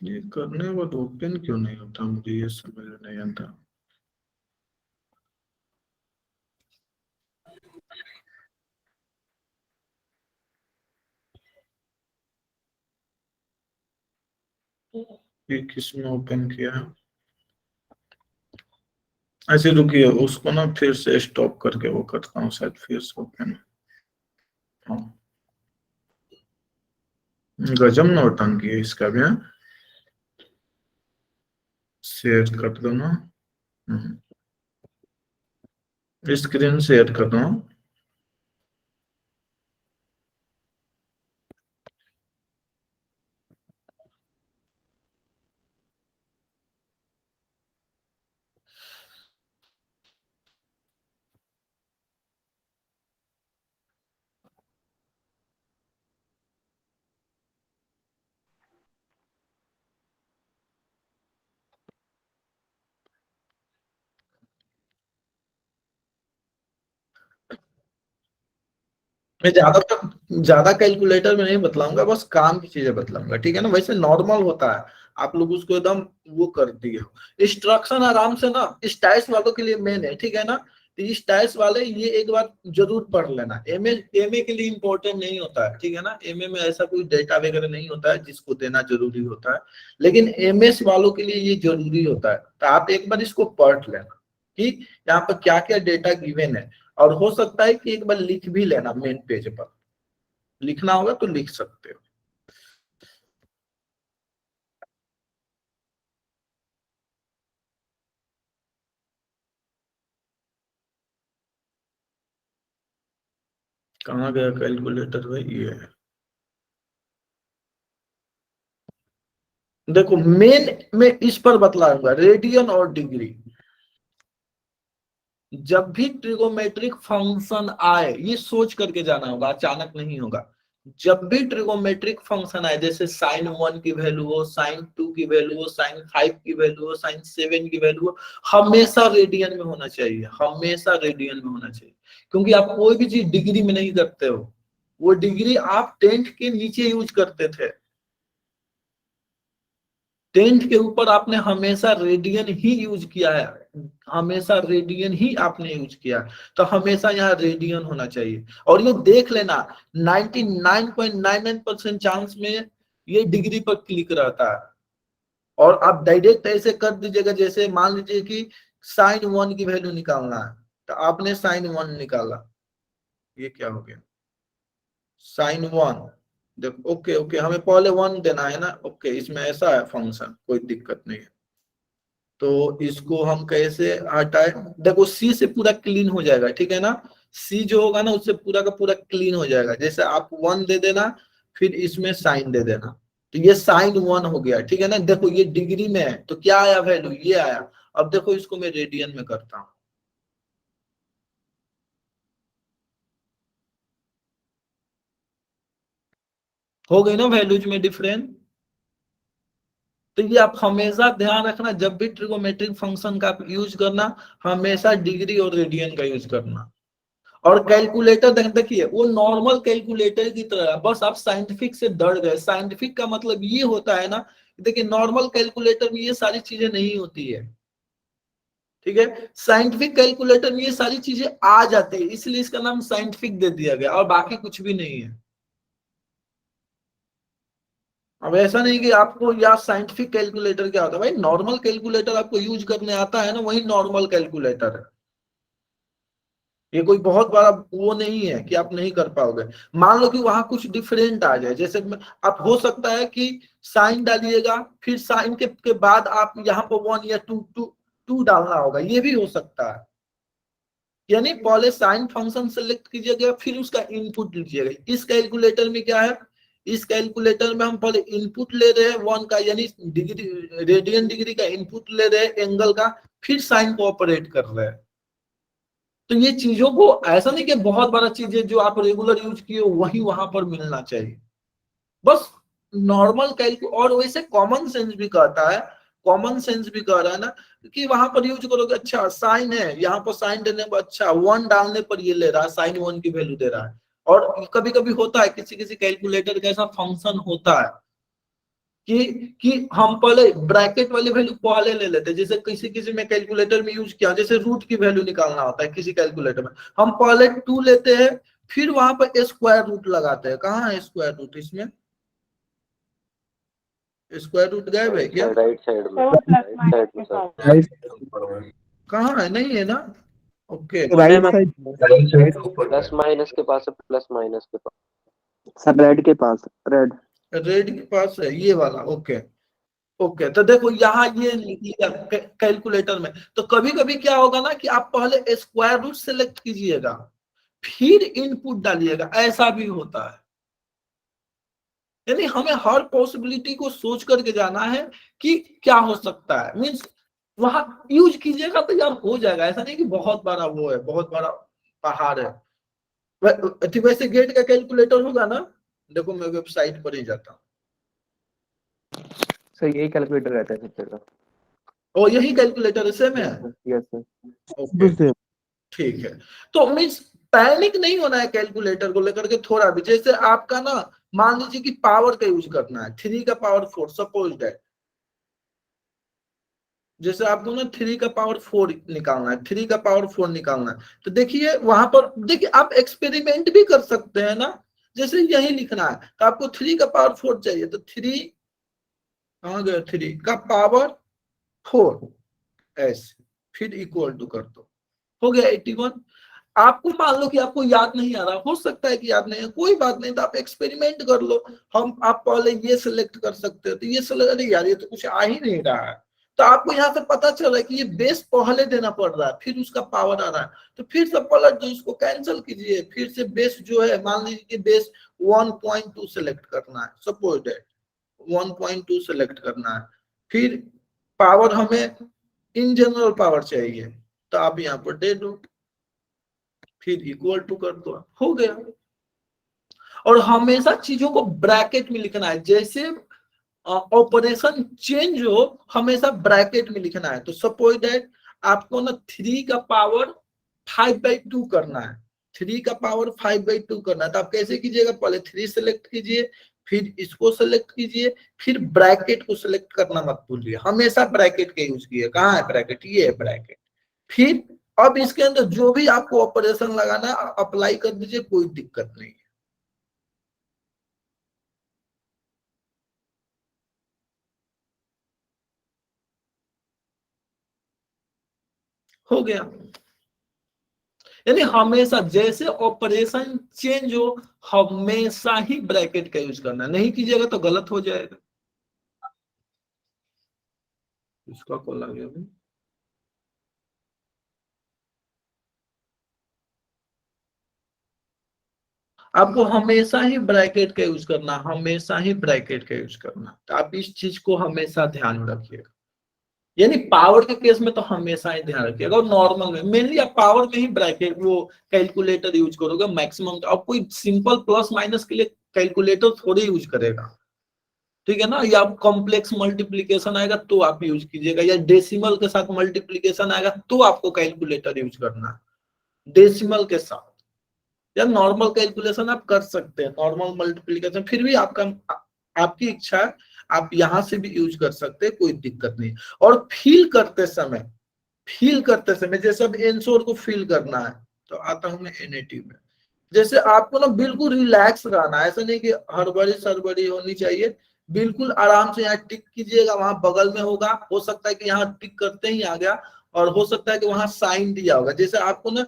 ये करने के बाद ओपन क्यों नहीं होता, मुझे ये समझ में नहीं आता। ये किसने ओपन किया है? ऐसे रुकिए, उसको ना फिर से स्टॉप करके वो करता हूँ, शायद फिर से ओपन। हाँ, गजब नौटंकी है इसका भी। शेयर कर दो ना, स्क्रीन शेयर कर दो। मैं ज्यादा कैलकुलेटर में नहीं बतलाऊंगा, बस काम की चीजें बतलाऊंगा, ठीक है ना। वैसे नॉर्मल होता है, आप लोग उसको एकदम वो कर दिए हो। इंस्ट्रक्शन आराम से ना स्टाइल्स वालों के लिए मेन है, ठीक है ना। तो स्टाइल्स वाले ये एक बार जरूर पढ़ लेना। एमए के लिए इंपॉर्टेंट नहीं होता है, ठीक है ना। एमए में ऐसा कोई डेटा वगैरह नहीं होता है जिसको देना जरूरी होता है, लेकिन एमएस वालों के लिए ये जरूरी होता है। तो आप एक बार इसको पढ़ लेना कि यहाँ पर क्या क्या डेटा गिवन है। और हो सकता है कि एक बार लिख भी लेना, मेन पेज पर लिखना होगा तो लिख सकते हो। कहाँ गया कैलकुलेटर भाई, ये है। देखो मेन में इस पर बतलाऊंगा, रेडियन और डिग्री। जब भी ट्रिगोमेट्रिक फंक्शन आए ये सोच करके जाना होगा, अचानक नहीं होगा। जब भी ट्रिगोमेट्रिक फंक्शन आए, जैसे sin 1 की वैल्यू हो, sin 2 की वैल्यू हो, sin 5 की वैल्यू हो, sin 7 की वैल्यू हो, हमेशा रेडियन में होना चाहिए, हमेशा रेडियन में होना चाहिए। क्योंकि आप कोई भी चीज डिग्री में नहीं करते हो, वो डिग्री आप 10th के नीचे यूज करते थे। 10th के ऊपर आपने हमेशा रेडियन ही यूज किया है, हमेशा रेडियन ही आपने यूज किया। तो हमेशा यहाँ रेडियन होना चाहिए। और ये देख लेना 99.99% चांस में ये डिग्री पर क्लिक रहता है। और आप डायरेक्ट ऐसे कर दीजिएगा, जैसे मान लीजिए कि sin 1 की वैल्यू निकालना है, तो आपने sin 1 निकाला, ये क्या हो गया sin 1। देखो ओके ओके, हमें पहले 1 देना है ना, ओके इसमें ऐसा है फंक्शन, कोई दिक्कत नहीं है। तो इसको हम कैसे हटाए, देखो सी से पूरा क्लीन हो जाएगा, ठीक है ना। सी जो होगा ना उससे पूरा का पूरा क्लीन हो जाएगा। जैसे आप 1 दे देना, फिर इसमें साइन दे देना, तो ये sin 1 हो गया, ठीक है ना। देखो ये डिग्री में है तो क्या आया वैल्यू, ये आया। अब देखो इसको मैं रेडियन में करता हूँ, हो गई ना वैल्यूज में डिफरेंस। तो ये आप हमेशा ध्यान रखना, जब भी ट्रिगोमेट्रिक फंक्शन का आप यूज करना, हमेशा डिग्री और रेडियन का यूज करना। और कैलकुलेटर देखिए वो नॉर्मल कैलकुलेटर की तरह है, बस आप साइंटिफिक से डर गए। साइंटिफिक का मतलब ये होता है ना, देखिए नॉर्मल कैलकुलेटर में ये सारी चीजें नहीं होती है, ठीक है। साइंटिफिक कैलकुलेटर में ये सारी चीजें आ जाती है, इसलिए इसका नाम साइंटिफिक दे दिया गया, और बाकी कुछ भी नहीं है। अब ऐसा नहीं कि आपको या साइंटिफिक कैलकुलेटर क्या होता है, भाई नॉर्मल कैलकुलेटर आपको यूज करने आता है ना, वही नॉर्मल कैलकुलेटर है। ये कोई बहुत बड़ा वो नहीं है कि आप नहीं कर पाओगे। मान लो कि वहां कुछ डिफरेंट आ जाए, जैसे आप हो सकता है कि साइन डालिएगा, फिर साइन के बाद आप यहाँ पर 1 या 2 डालना होगा, ये भी हो सकता है। यानी पहले साइन फंक्शन सेलेक्ट कीजिएगा, फिर उसका इनपुट लीजिएगा। इस कैलकुलेटर में क्या है, इस कैलकुलेटर में हम पहले इनपुट ले रहे हैं 1 का, यानी डिग्री रेडियन डिग्री का इनपुट ले रहे हैं एंगल का, फिर साइन को ऑपरेट कर रहे हैं। तो ये चीजों को ऐसा नहीं कि बहुत बड़ा चीज है जो आप रेगुलर यूज किए वही वहां पर मिलना चाहिए, बस नॉर्मल कैलकु। और वैसे कॉमन सेंस भी कहता है, कॉमन सेंस भी कह रहा है ना कि वहां पर यूज करोगे, अच्छा साइन है यहाँ पर, साइन देने पर अच्छा 1 डालने पर ये ले रहा है, साइन 1 की वैल्यू दे रहा है। और कभी कभी होता है किसी किसी कैलकुलेटर का ऐसा फंक्शन होता है कि हम पहले ब्रैकेट वाली वैल्यू पहले ले लेते हैं। जैसे किसी किसी में कैलकुलेटर में यूज किया, जैसे रूट की वैल्यू निकालना होता है किसी कैलकुलेटर में, हम पहले 2 लेते हैं, फिर वहां पर स्क्वायर रूट लगाते हैं। कहाँ है स्क्वायर रूट, इसमें स्क्वायर रूट गायब है क्या? राइट साइड में, राइट साइड में सर, कहाँ है, नहीं है ना? Okay, right side plus minus के पास है, प्लस माइनस के पास। सर, रेड के पास, रेड रेड के पास है ये वाला। ओके ओके, तो देखो यहाँ ये लिख लिया कैलकुलेटर में। तो कभी कभी क्या होगा ना कि आप पहले स्क्वायर रूट सेलेक्ट कीजिएगा, फिर इनपुट डालिएगा, ऐसा भी होता है। यानी हमें हर पॉसिबिलिटी को सोच करके जाना है कि क्या हो सकता है, मीन्स वहां यूज कीजिएगा तो यार हो जाएगा। ऐसा नहीं कि बहुत बड़ा वो है, बहुत बड़ा पहाड़ है। वैसे गेट का कैलकुलेटर होगा ना, देखो मैं वेबसाइट पर ही जाता हूँ। सर यही कैलकुलेटर रहता है सबसे ज्यादा। और यही कैलकुलेटर सेम है। Yes sir. ओके ठीक है। तो मीन्स पैनिक नहीं होना है कैलकुलेटर को लेकर के थोड़ा भी। जैसे आपका ना मान लीजिए कि पावर का यूज करना है, 3 का पावर 4 सपोज दैट, जैसे आपको ना 3 का पावर 4 निकालना है, 3 का पावर 4 निकालना है, तो देखिए वहां पर देखिए आप एक्सपेरिमेंट भी कर सकते हैं ना। जैसे यही लिखना है तो आपको 3 का पावर 4 चाहिए, तो 3 कहाँ गया, 3 का पावर 4 ऐसे, फिर इक्वल टू कर दो, हो गया 81। आपको मान लो कि आपको याद नहीं आ रहा, हो सकता है कि याद नहीं है, कोई बात नहीं, तो आप एक्सपेरिमेंट कर लो। आप पहले ये सिलेक्ट कर सकते हो, तो ये सिलेक्ट, अरे यार ये तो कुछ आ ही नहीं रहा है, तो आपको यहाँ से पता चल रहा है कि ये बेस पहले देना पड़ रहा है, फिर उसका पावर आ रहा है, तो फिर से पलट दो, इसको कैंसिल कीजिए, फिर से बेस जो है मान लीजिए कि बेस 1.2 सेलेक्ट करना है, सपोज दैट 1.2 सेलेक्ट करना है, फिर पावर हमें इन जनरल पावर चाहिए, तो आप यहाँ पर दे दो, फिर इक्वल टू कर दो, हो गया। और हमेशा चीजों को ब्रैकेट में लिखना है, जैसे ऑपरेशन चेंज हो हमेशा ब्रैकेट में लिखना है। तो सपोज दैट आपको ना 3 का पावर 5/2 करना है, 3 का पावर 5/2 करना है, तो आप कैसे कीजिएगा, पहले 3 सेलेक्ट कीजिए, फिर इसको सेलेक्ट कीजिए, फिर ब्रैकेट को सेलेक्ट करना मत भूलिए, हमेशा ब्रैकेट का यूज कीजिए। कहाँ है ब्रैकेट, ये है ब्रैकेट। फिर अब इसके अंदर जो भी आपको ऑपरेशन लगाना है अप्लाई कर दीजिए, कोई दिक्कत नहीं है। हो गया। यानी हमेशा जैसे ऑपरेशन चेंज हो हमेशा ही ब्रैकेट का यूज करना है, नहीं कीजिएगा तो गलत हो जाएगा। इसका कॉल आ गया अभी। आपको हमेशा ही ब्रैकेट का यूज करना, हमेशा ही ब्रैकेट का यूज करना, तो आप इस चीज को हमेशा ध्यान में रखिएगा। यानी पावर के केस में तो हमेशा ही ध्यान रखिएगा, और नॉर्मल में मेनली आप पावर में ही ब्रैकेट वो कैलकुलेटर यूज करोगे मैक्सिमम। अब कोई सिंपल प्लस माइनस के लिए कैलकुलेटर थोड़ी यूज करेगा, ठीक है ना, या कॉम्प्लेक्स मल्टीप्लीकेशन आएगा तो आप यूज कीजिएगा, या डेसिमल के साथ मल्टीप्लीकेशन आएगा तो आपको कैलकुलेटर यूज करना है। डेसिमल के साथ या नॉर्मल कैलकुलेशन आप कर सकते हैं, नॉर्मल मल्टीप्लीकेशन फिर भी आपकी इच्छा है, आप यहां से भी यूज कर सकते हैं, कोई दिक्कत नहीं। और फील करते समय जैसे अब एंसोर को फील करना है, तो आता हूं मैं एनएटी में। जैसे आपको ना बिल्कुल रिलैक्स रहना है, ऐसा नहीं कि हड़बड़ी सरबड़ी होनी चाहिए, बिल्कुल आराम से यहाँ टिक कीजिएगा, वहां बगल में होगा, हो सकता है कि यहाँ टिक करते ही आ गया, और हो सकता है कि वहां साइन दिया होगा, जैसे आपको ना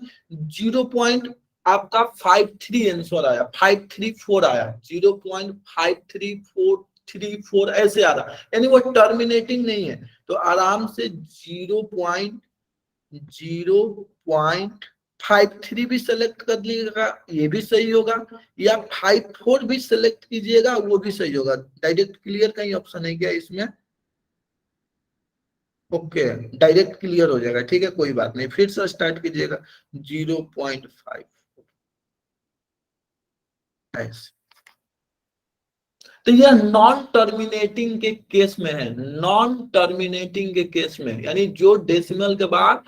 0. आपका 53 आंसर आया, 534 आया, 0.53434 ऐसे आ रहा, यानी वो टर्मिनेटिंग नहीं है। तो आराम से 0.53 भी सेलेक्ट कर लीजिएगा, ये भी सही होगा, या 54 भी सेलेक्ट कीजिएगा, वो भी सही होगा। डायरेक्ट क्लियर कहीं ऑप्शन है क्या इसमें? ओके, डायरेक्ट क्लियर हो जाएगा, ठीक है, कोई बात नहीं, फिर से स्टार्ट कीजिएगा 0.5 ऐसे। तो यह नॉन टर्मिनेटिंग के केस में है, नॉन टर्मिनेटिंग के केस में, यानी जो डेसिमल के बाद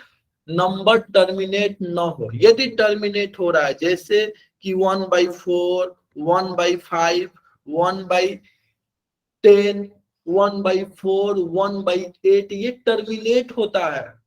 नंबर टर्मिनेट न हो। यदि टर्मिनेट हो रहा है, जैसे कि 1/4, 1/5, 1/10, 1/4, 1/8, ये टर्मिनेट होता है,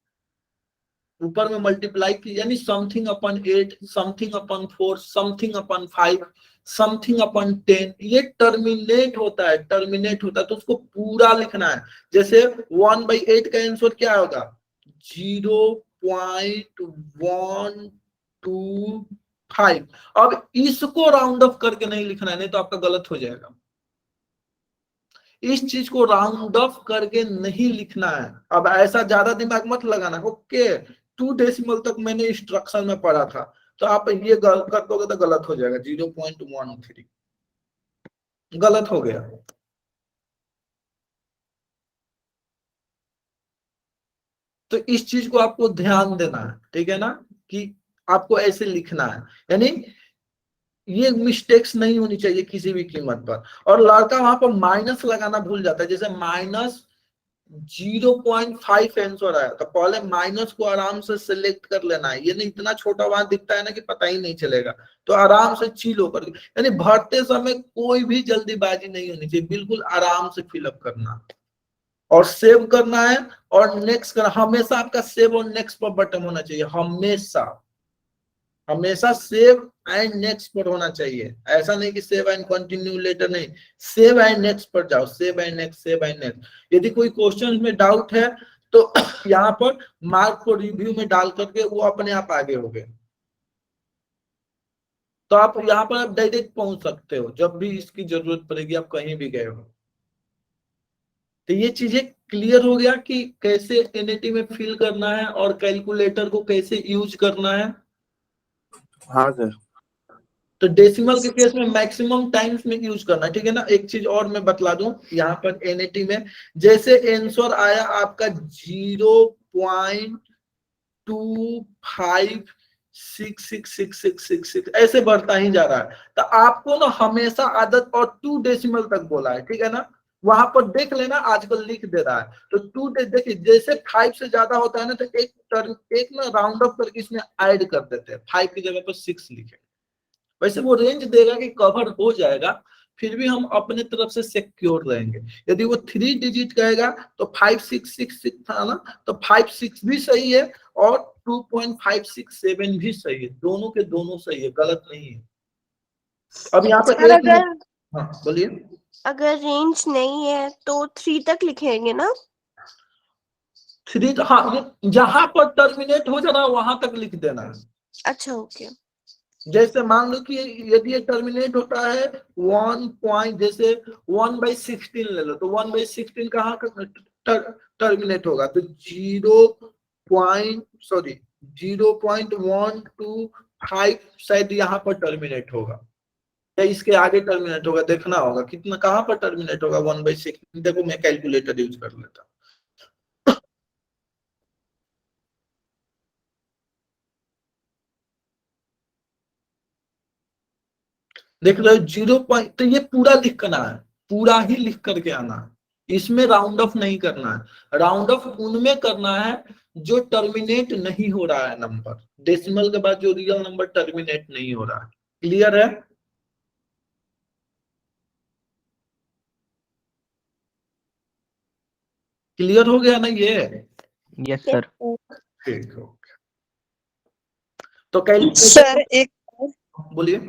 ऊपर में मल्टीप्लाई की, यानी समथिंग अपन 8, समथिंग अपन 4, समथिंग अपन 5, समथिंग अपन 10, ये टर्मिनेट होता है, टर्मिनेट होता है, तो उसको पूरा लिखना है। जैसे 1/8 का आंसर क्या होगा? 0.125। अब इसको राउंड ऑफ करके नहीं लिखना है, नहीं तो आपका गलत हो जाएगा। इस चीज को राउंड ऑफ करके नहीं लिखना है। अब ऐसा ज्यादा दिमाग मत लगाना, ओके 2 डेसिमल तक मैंने इंस्ट्रक्शन में पढ़ा था, तो आप ये कर दोगे तो गलत हो जाएगा, 0.13 गलत हो गया। तो इस चीज को आपको ध्यान देना है, ठीक है ना, कि आपको ऐसे लिखना है, यानी ये मिस्टेक्स नहीं होनी चाहिए किसी भी कीमत पर। और लड़का वहां पर माइनस लगाना भूल जाता है, जैसे -0.5 आंसर आया, तो पहले माइनस को आराम से सिलेक्ट कर लेना है, ये नहीं इतना छोटा वहां दिखता है ना कि पता ही नहीं चलेगा, तो आराम से चिल होकर, यानी भरते समय कोई भी जल्दीबाजी नहीं होनी चाहिए, बिल्कुल आराम से फिलअप करना और सेव करना है, और नेक्स्ट करना। हमेशा आपका सेव और नेक्स्ट पर बटन होना चाहिए, हमेशा हमेशा सेव एंड नेक्स्ट पर होना चाहिए, ऐसा नहीं कि सेव एंड कंटिन्यू लेटर, नहीं, सेव एंड नेक्स्ट पर जाओ, save and next, save and next. यदि कोई क्वेश्चन में डाउट है तो यहाँ पर मार्क को रिव्यू में डाल करके वो अपने आप आगे हो गए, तो आप यहाँ पर आप डायरेक्ट पहुंच सकते हो, जब भी इसकी जरूरत पड़ेगी, आप कहीं भी गए हो। तो ये चीजें क्लियर हो गया कि कैसे एनएटी में फिल करना है और कैलकुलेटर को कैसे यूज करना है। हाँ सर। तो डेसिमल के केस में मैक्सिमम टाइम्स में यूज करना है, ठीक है ना। एक चीज और मैं बतला दूं यहाँ पर एनएटी में, जैसे आंसर आया आपका 0.25666666 ऐसे बढ़ता ही जा रहा है, तो आपको ना हमेशा आदत, और 2 डेसिमल तक बोला है, ठीक है ना, वहां पर देख लेना, आजकल लिख दे रहा है, तो 2 देखिए, जैसे 5 से ज्यादा होता है ना, तो एक ना राउंड ऑफ करके इसमें ऐड कर देते हैं, 5 की जगह पर 6 लिखे, वैसे वो रेंज देगा कि कवर हो जाएगा, फिर भी हम अपने तरफ से सिक्योर रहेंगे। यदि वो 3 डिजिट कहेगा तो 5666 था ना, तो 56 भी सही है और 2.567 भी सही है, दोनों के दोनों सही है, गलत नहीं है। अब यहाँ पर सर एक अगर हाँ बोलिए। अगर रेंज नहीं है तो 3 तक लिखेंगे ना? 3 हाँ, जहां पर टर्मिनेट हो जाना वहां तक लिख देना है। अच्छा ओके। जैसे मान लो कि यदि ये टर्मिनेट होता है 1 पॉइंट, जैसे 1/16 ले लो, तो 1/16 कहाँ का टर्मिनेट होगा, तो 0.125 शायद यहाँ पर टर्मिनेट होगा, या इसके आगे टर्मिनेट होगा, देखना होगा कितना, कहाँ पर टर्मिनेट होगा 1/16। देखो मैं कैलकुलेटर यूज कर लेता, देख लो 0 पॉइंट, तो ये पूरा लिख करना है, पूरा ही लिख करके आना है, इसमें राउंड ऑफ नहीं करना है। राउंड ऑफ उनमें करना है जो टर्मिनेट नहीं हो रहा है नंबर, डेसिमल के बाद जो रियल नंबर टर्मिनेट नहीं हो रहा है। क्लियर है? क्लियर हो गया ना ये? Yes sir. ठीक हो गया। तो कैलकुलेटर सर एक बोलिए।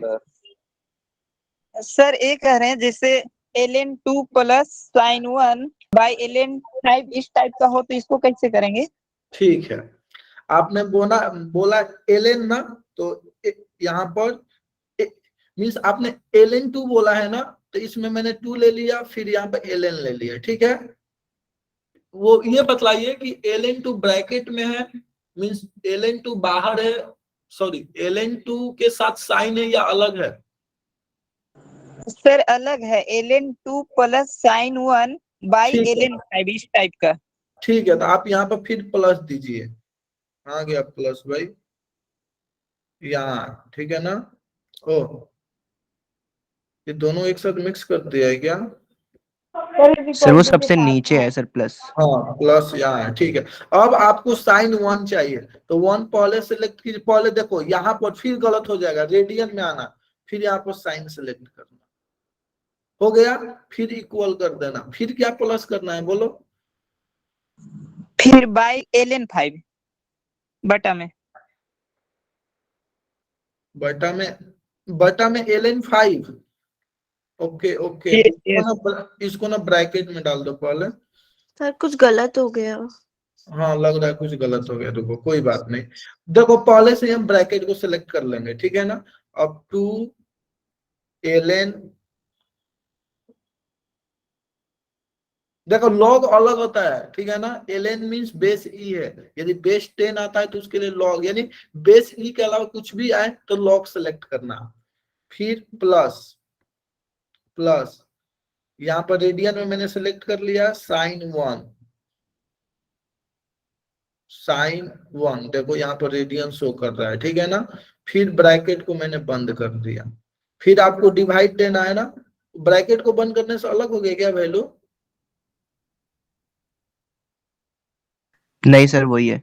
सर एक कह रहे हैं, जैसे ln2 plus sin 1 by ln5 इस टाइप का हो तो इसको कैसे करेंगे? ठीक है, आपने बोला ln ना, तो यहाँ पर मीन्स आपने ln2 बोला है ना, तो इसमें मैंने 2 ले लिया, फिर यहाँ पे ln ले लिया, ठीक है। वो ये बतलाइए कि ln2 ब्रैकेट में है, मीन्स ln2 बाहर है, सॉरी ln2 के साथ साइन है या अलग है? सर अलग है, ln2 प्लस sin 1 बाई ठीक है, ln5 इस टाइप का। ठीक है, तो आप यहाँ पर फिर प्लस दीजिए, आ गया प्लस भाई यहाँ, ठीक है ना। ओ, ये दोनों एक साथ मिक्स कर दिया है क्या? सर वो सबसे नीचे है सर प्लस। हाँ, प्लस यहाँ है, ठीक है। अब आपको साइन 1 चाहिए, तो 1 पहले सेलेक्ट कीजिए। पहले देखो यहाँ पर फिर गलत हो जाएगा, रेडियन में आना, फिर यहाँ पर साइन सेलेक्ट करना, हो गया, फिर इक्वल कर देना, फिर क्या प्लस करना है बोलो? फिर बाई ln5 बटा में ln5। ओके ओके, इसको ना ब्रैकेट में डाल दो पहले। सर कुछ गलत हो गया। हाँ, लग रहा है कुछ गलत हो गया, रुको कोई बात नहीं। देखो पहले से हम ब्रैकेट को सिलेक्ट कर लेंगे, ठीक है ना। अब टू ln, देखो लॉग अलग होता है, ठीक है ना। ln मीन्स बेस ई है, यदि बेस 10 आता है तो उसके लिए लॉग, यानी बेस ई के अलावा कुछ भी आए तो लॉग सेलेक्ट करना। फिर प्लस प्लस, यहाँ पर रेडियन में मैंने सेलेक्ट कर लिया sin 1, sin 1, देखो यहाँ पर रेडियन शो कर रहा है, ठीक है ना। फिर ब्रैकेट को मैंने बंद कर दिया, फिर आपको डिवाइड देना है ना। ब्रैकेट को बंद करने से अलग हो गया क्या वैल्यू? नहीं सर वही है।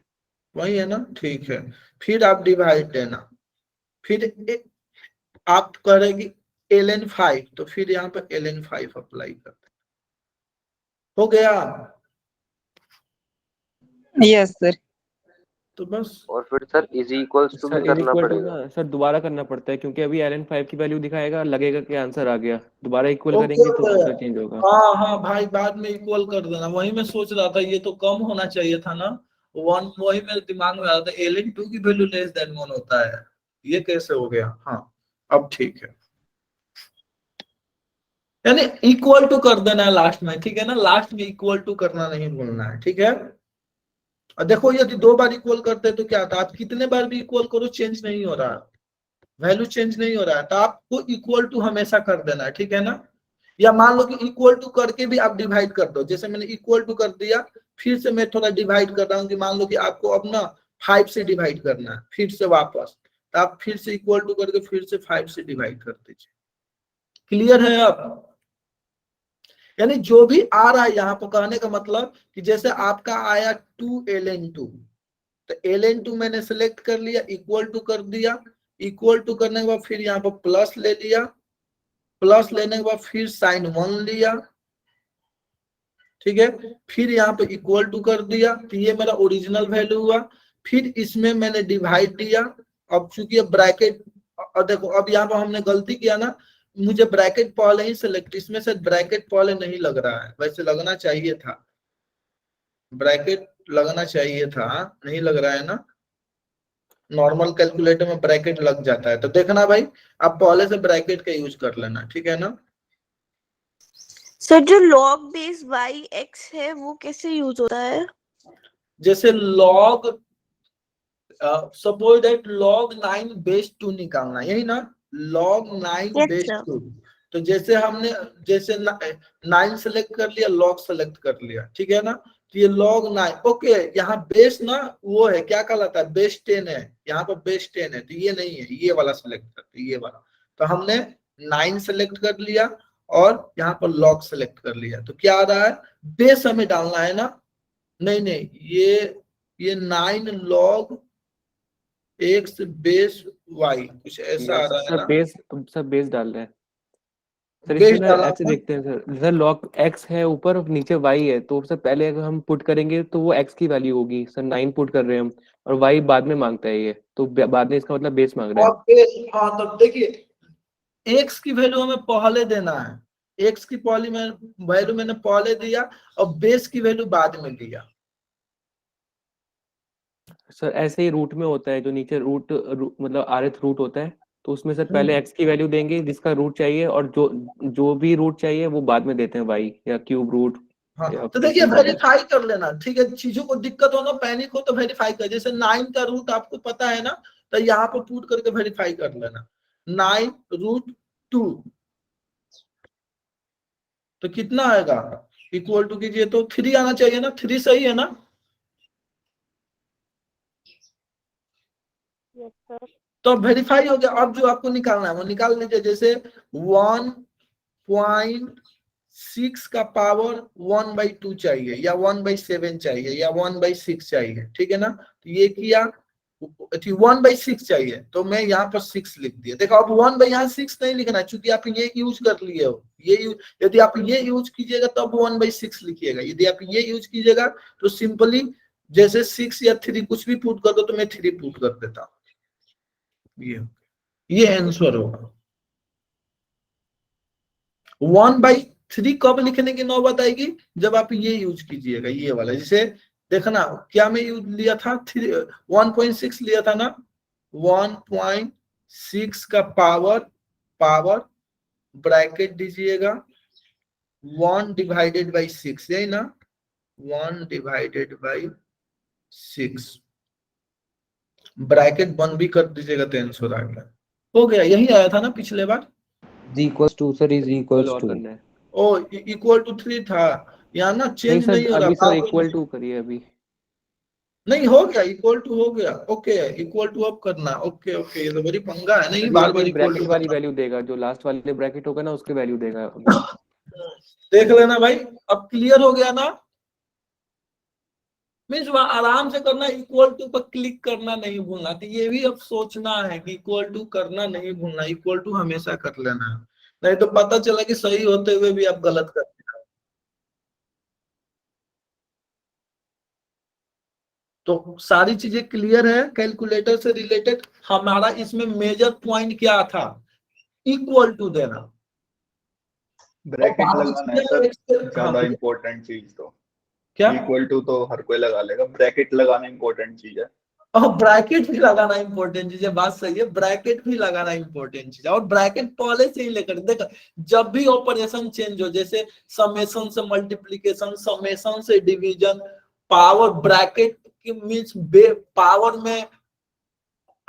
वही है ना, ठीक है। फिर आप डिवाइड देना, फिर आप करेंगे ln5, तो फिर यहाँ पर ln5 अप्लाई कर देना, हो गया। Yes sir. तो बस, और फिर सर इज इक्वल्स टू भी सर करना इनइक्वल टू पड़ेगा। ना सर दोबारा करना पड़ता है, क्योंकि अभी ln5 की वैल्यू दिखाएगा, लगेगा कि आंसर आ गया, दोबारा इक्वल ओके करेंगे तो ओके, आंसर चेंज होगा। हाँ हाँ भाई, बाद में इक्वल कर देना। वही मैं सोच रहा था, ये तो कम होना चाहिए था ना 1, वही मेरे दिमाग में आ रहा था ln2 की वैल्यू लेस देन 1 होता है, ये कैसे हो गया? हाँ, अब ठीक है, यानी इक्वल टू कर देना है लास्ट में, ठीक है ना। लास्ट में इक्वल टू करना नहीं भूलना है, ठीक है। और देखो यदि 2 बार इक्वल करते हैं तो क्या था, आप कितने बार भी इक्वल करो चेंज नहीं हो रहा है, वैल्यू चेंज नहीं हो रहा है, तो आपको इक्वल टू हमेशा कर देना है, ठीक है ना। या मान लो कि इक्वल टू करके भी आप डिवाइड कर दो, जैसे मैंने इक्वल टू कर दिया, फिर से मैं थोड़ा डिवाइड कर रहा हूँ कि मान लो कि आपको अब ना 5 से डिवाइड करना है, फिर से वापस, तो आप फिर से इक्वल टू करके फिर से 5 से डिवाइड कर दीजिए। क्लियर है अब? यानी जो भी आ रहा है यहाँ पर, कहने का मतलब कि जैसे आपका आया 2 ln2, तो ln2 मैंने सेलेक्ट कर लिया, इक्वल टू कर दिया, इक्वल टू करने के बाद फिर यहाँ पर प्लस ले लिया, प्लस लेने के बाद फिर sin 1 लिया, ठीक है। फिर यहाँ पे इक्वल टू कर दिया, तो ये मेरा ओरिजिनल वैल्यू हुआ। फिर इसमें मैंने डिवाइड दिया। अब चूंकि ब्रैकेट, और देखो अब यहाँ पर हमने गलती किया ना, मुझे ब्रैकेट पहले ही सिलेक्ट, इसमें से ब्रैकेट पहले नहीं लग रहा है, वैसे लगना चाहिए था, ब्रैकेट लगना चाहिए था, नहीं लग रहा है ना। नॉर्मल कैलकुलेटर में ब्रैकेट लग जाता है, तो देखना भाई, आप पहले से ब्रैकेट का यूज कर लेना, ठीक है ना। सर जो log बेस y x है वो कैसे यूज होता है? जैसे log, suppose that log 9 base 2 निकालना, यही ना, log 9 Yes, बेस sir. 2। तो जैसे हमने जैसे 9 सेलेक्ट कर लिया, log सेलेक्ट कर लिया, ठीक है ना। तो ये log 9, ओके, यहाँ बेस ना वो है, क्या कहलाता है, बेस 10 है, यहाँ पर बेस 10 है, तो ये नहीं है, ये वाला सेलेक्ट करते, ये वाला। तो हमने 9 सेलेक्ट कर लिया और यहाँ पर log सेलेक्ट कर लिया, तो क्या आ रहा है, बेस हमें डालना है ना। नहीं नहीं, ये 9 log x बेस y, कुछ ऐसा आ रहा है सर ना। बेस डाल रहे हैं सर, बेस इसमें डाला ऐसे था? देखते हैं सर, जैसे log x है ऊपर और नीचे y है, तो सबसे पहले अगर हम पुट करेंगे तो वो x की वैल्यू होगी सर, 9 पुट कर रहे हैं हम, और y बाद में मांगता है ये, तो बाद में इसका मतलब बेस मांग रहा है। और बेस, हाँ, तो देखिए x की वैल्यू हमें पहले देना है, एक्स की वैल्यू मैंने पहले दिया और बेस की वैल्यू बाद में दिया। सर ऐसे ही रूट में होता है, जो नीचे मतलब rth रूट होता है, तो उसमें सर पहले x की वैल्यू देंगे जिसका रूट चाहिए, और जो भी रूट चाहिए वो बाद में देते हैं, y या क्यूब रूट। हाँ या तो फिर देखिए कुछ भी। वेरीफाई कर लेना, ठीक है। चीजों को दिक्कत हो ना, पैनिक हो तो वेरीफाई कर, जैसे 9 का रूट आपको पता है ना, तो यहाँ पर पुट करके वेरीफाई कर लेना 9√2, तो कितना आएगा इक्वल टू कीजिए तो 3 आना चाहिए ना, 3 सही है ना। Yes sir. तो वेरीफाई हो गया। अब जो आपको निकालना है वो निकाल लीजिए, जैसे 1.6 का पावर 1/2 चाहिए, या 1/7 चाहिए, या 1/6 चाहिए, ठीक है ना। तो ये किया 1/6 चाहिए, तो मैं यहाँ पर 6 लिख दिया। देखो अब 1 बाई यहाँ 6 नहीं लिखना है, चूंकि आप ये यूज कर लिए हो। यदि आप ये यूज कीजिएगा तब 1/6 लिखिएगा, यदि आप ये यूज कीजिएगा तो सिंपली जैसे 6 या 3 कुछ भी पुट कर दो, तो मैं 3 पुट कर देता हूँ। ये आंसर होगा। 1/3 कब लिखने की नौबत आएगी, जब आप ये यूज कीजिएगा, ये वाला। जैसे देखना क्या मैं यूज लिया था, 1.6 लिया था ना, 1.6 का पावर ब्रैकेट दीजिएगा 1/6, यही ना, 1/6 ब्रैकेट बंद भी कर दीजिएगा तो आंसर आ गया। हो गया, यही आया था ना पिछले बार। इक्वल्स टू सर, इज कुछ इक्वल्स और टू। करना है? ओ इक्वल टू 3 था यहाँ ना, नहीं चेंज सर, नहीं हो अभी सर रहा। इक्वल टू करिए अभी। नहीं हो गया, इक्वल टू हो गया। ओके इक्वल टू अब करना। ओके ओके, ये तो बड़ी पंगा है, नहीं बार बार इक्वल ब्रैकेट टू वाली करना। वैल्यू देगा, जो लास्ट वाले ब्रैकेट होगा ना उसके वैल्यू देगा अभी। देख लेना भाई, अब क्लियर हो गया ना। मीन्स वहां आराम से करना, इक्वल टू पर क्लिक करना नहीं भूलना। तो ये भी अब सोचना है कि इक्वल टू करना नहीं भूलना, इक्वल टू हमेशा कर लेना है, नहीं तो पता चला कि सही होते हुए भी आप गलत कर। तो सारी चीजें क्लियर है कैलकुलेटर से रिलेटेड। हमारा इसमें मेजर पॉइंट क्या था, इक्वल टू देना। ब्रैकेट और लगाना है सर, ज्यादा हाँ, इम्पोर्टेंट चीज। तो क्या इक्वल टू तो हर कोई लगा लेगा, ब्रैकेट लगाना इम्पोर्टेंट चीज है। और ब्रैकेट भी लगाना इंपॉर्टेंट चीज है, बात सही है, ब्रैकेट भी लगाना इंपॉर्टेंट चीज है। और ब्रैकेट पहले से ही लेकर देखो, जब भी ऑपरेशन चेंज हो, जैसे समेशन से मल्टीप्लीकेशन, समेशन से डिवीजन, पावर ब्रैकेट की मीन्स पावर में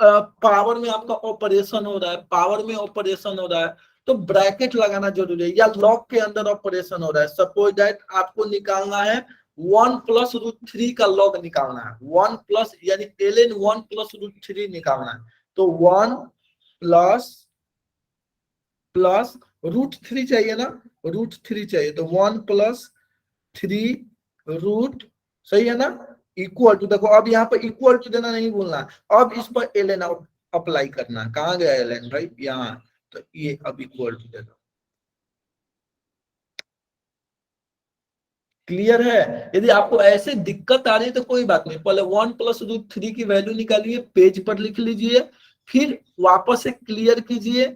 आपका ऑपरेशन हो रहा है, पावर में ऑपरेशन हो रहा है, तो ब्रैकेट लगाना जरूरी है। या लॉग के अंदर ऑपरेशन हो रहा है, सपोज दैट आपको निकालना है 1+√3 का लॉग निकालना है, 1 प्लस यानी ln 1+√3 निकालना है, तो 1 प्लस √3 चाहिए ना, √3 चाहिए, तो 1+3 सही है ना, इक्वल टू। देखो अब यहाँ पर इक्वल टू देना नहीं भूलना, अब इस पर ln अप्लाई करना। कहाँ गया ln भाई, यहाँ, तो ये अब इक्वल टू देना। क्लियर है। यदि आपको ऐसे दिक्कत आ रही है तो कोई बात नहीं, पहले 1+√3 की वैल्यू निकालिए, पेज पर लिख लीजिए, फिर वापस से क्लियर कीजिए।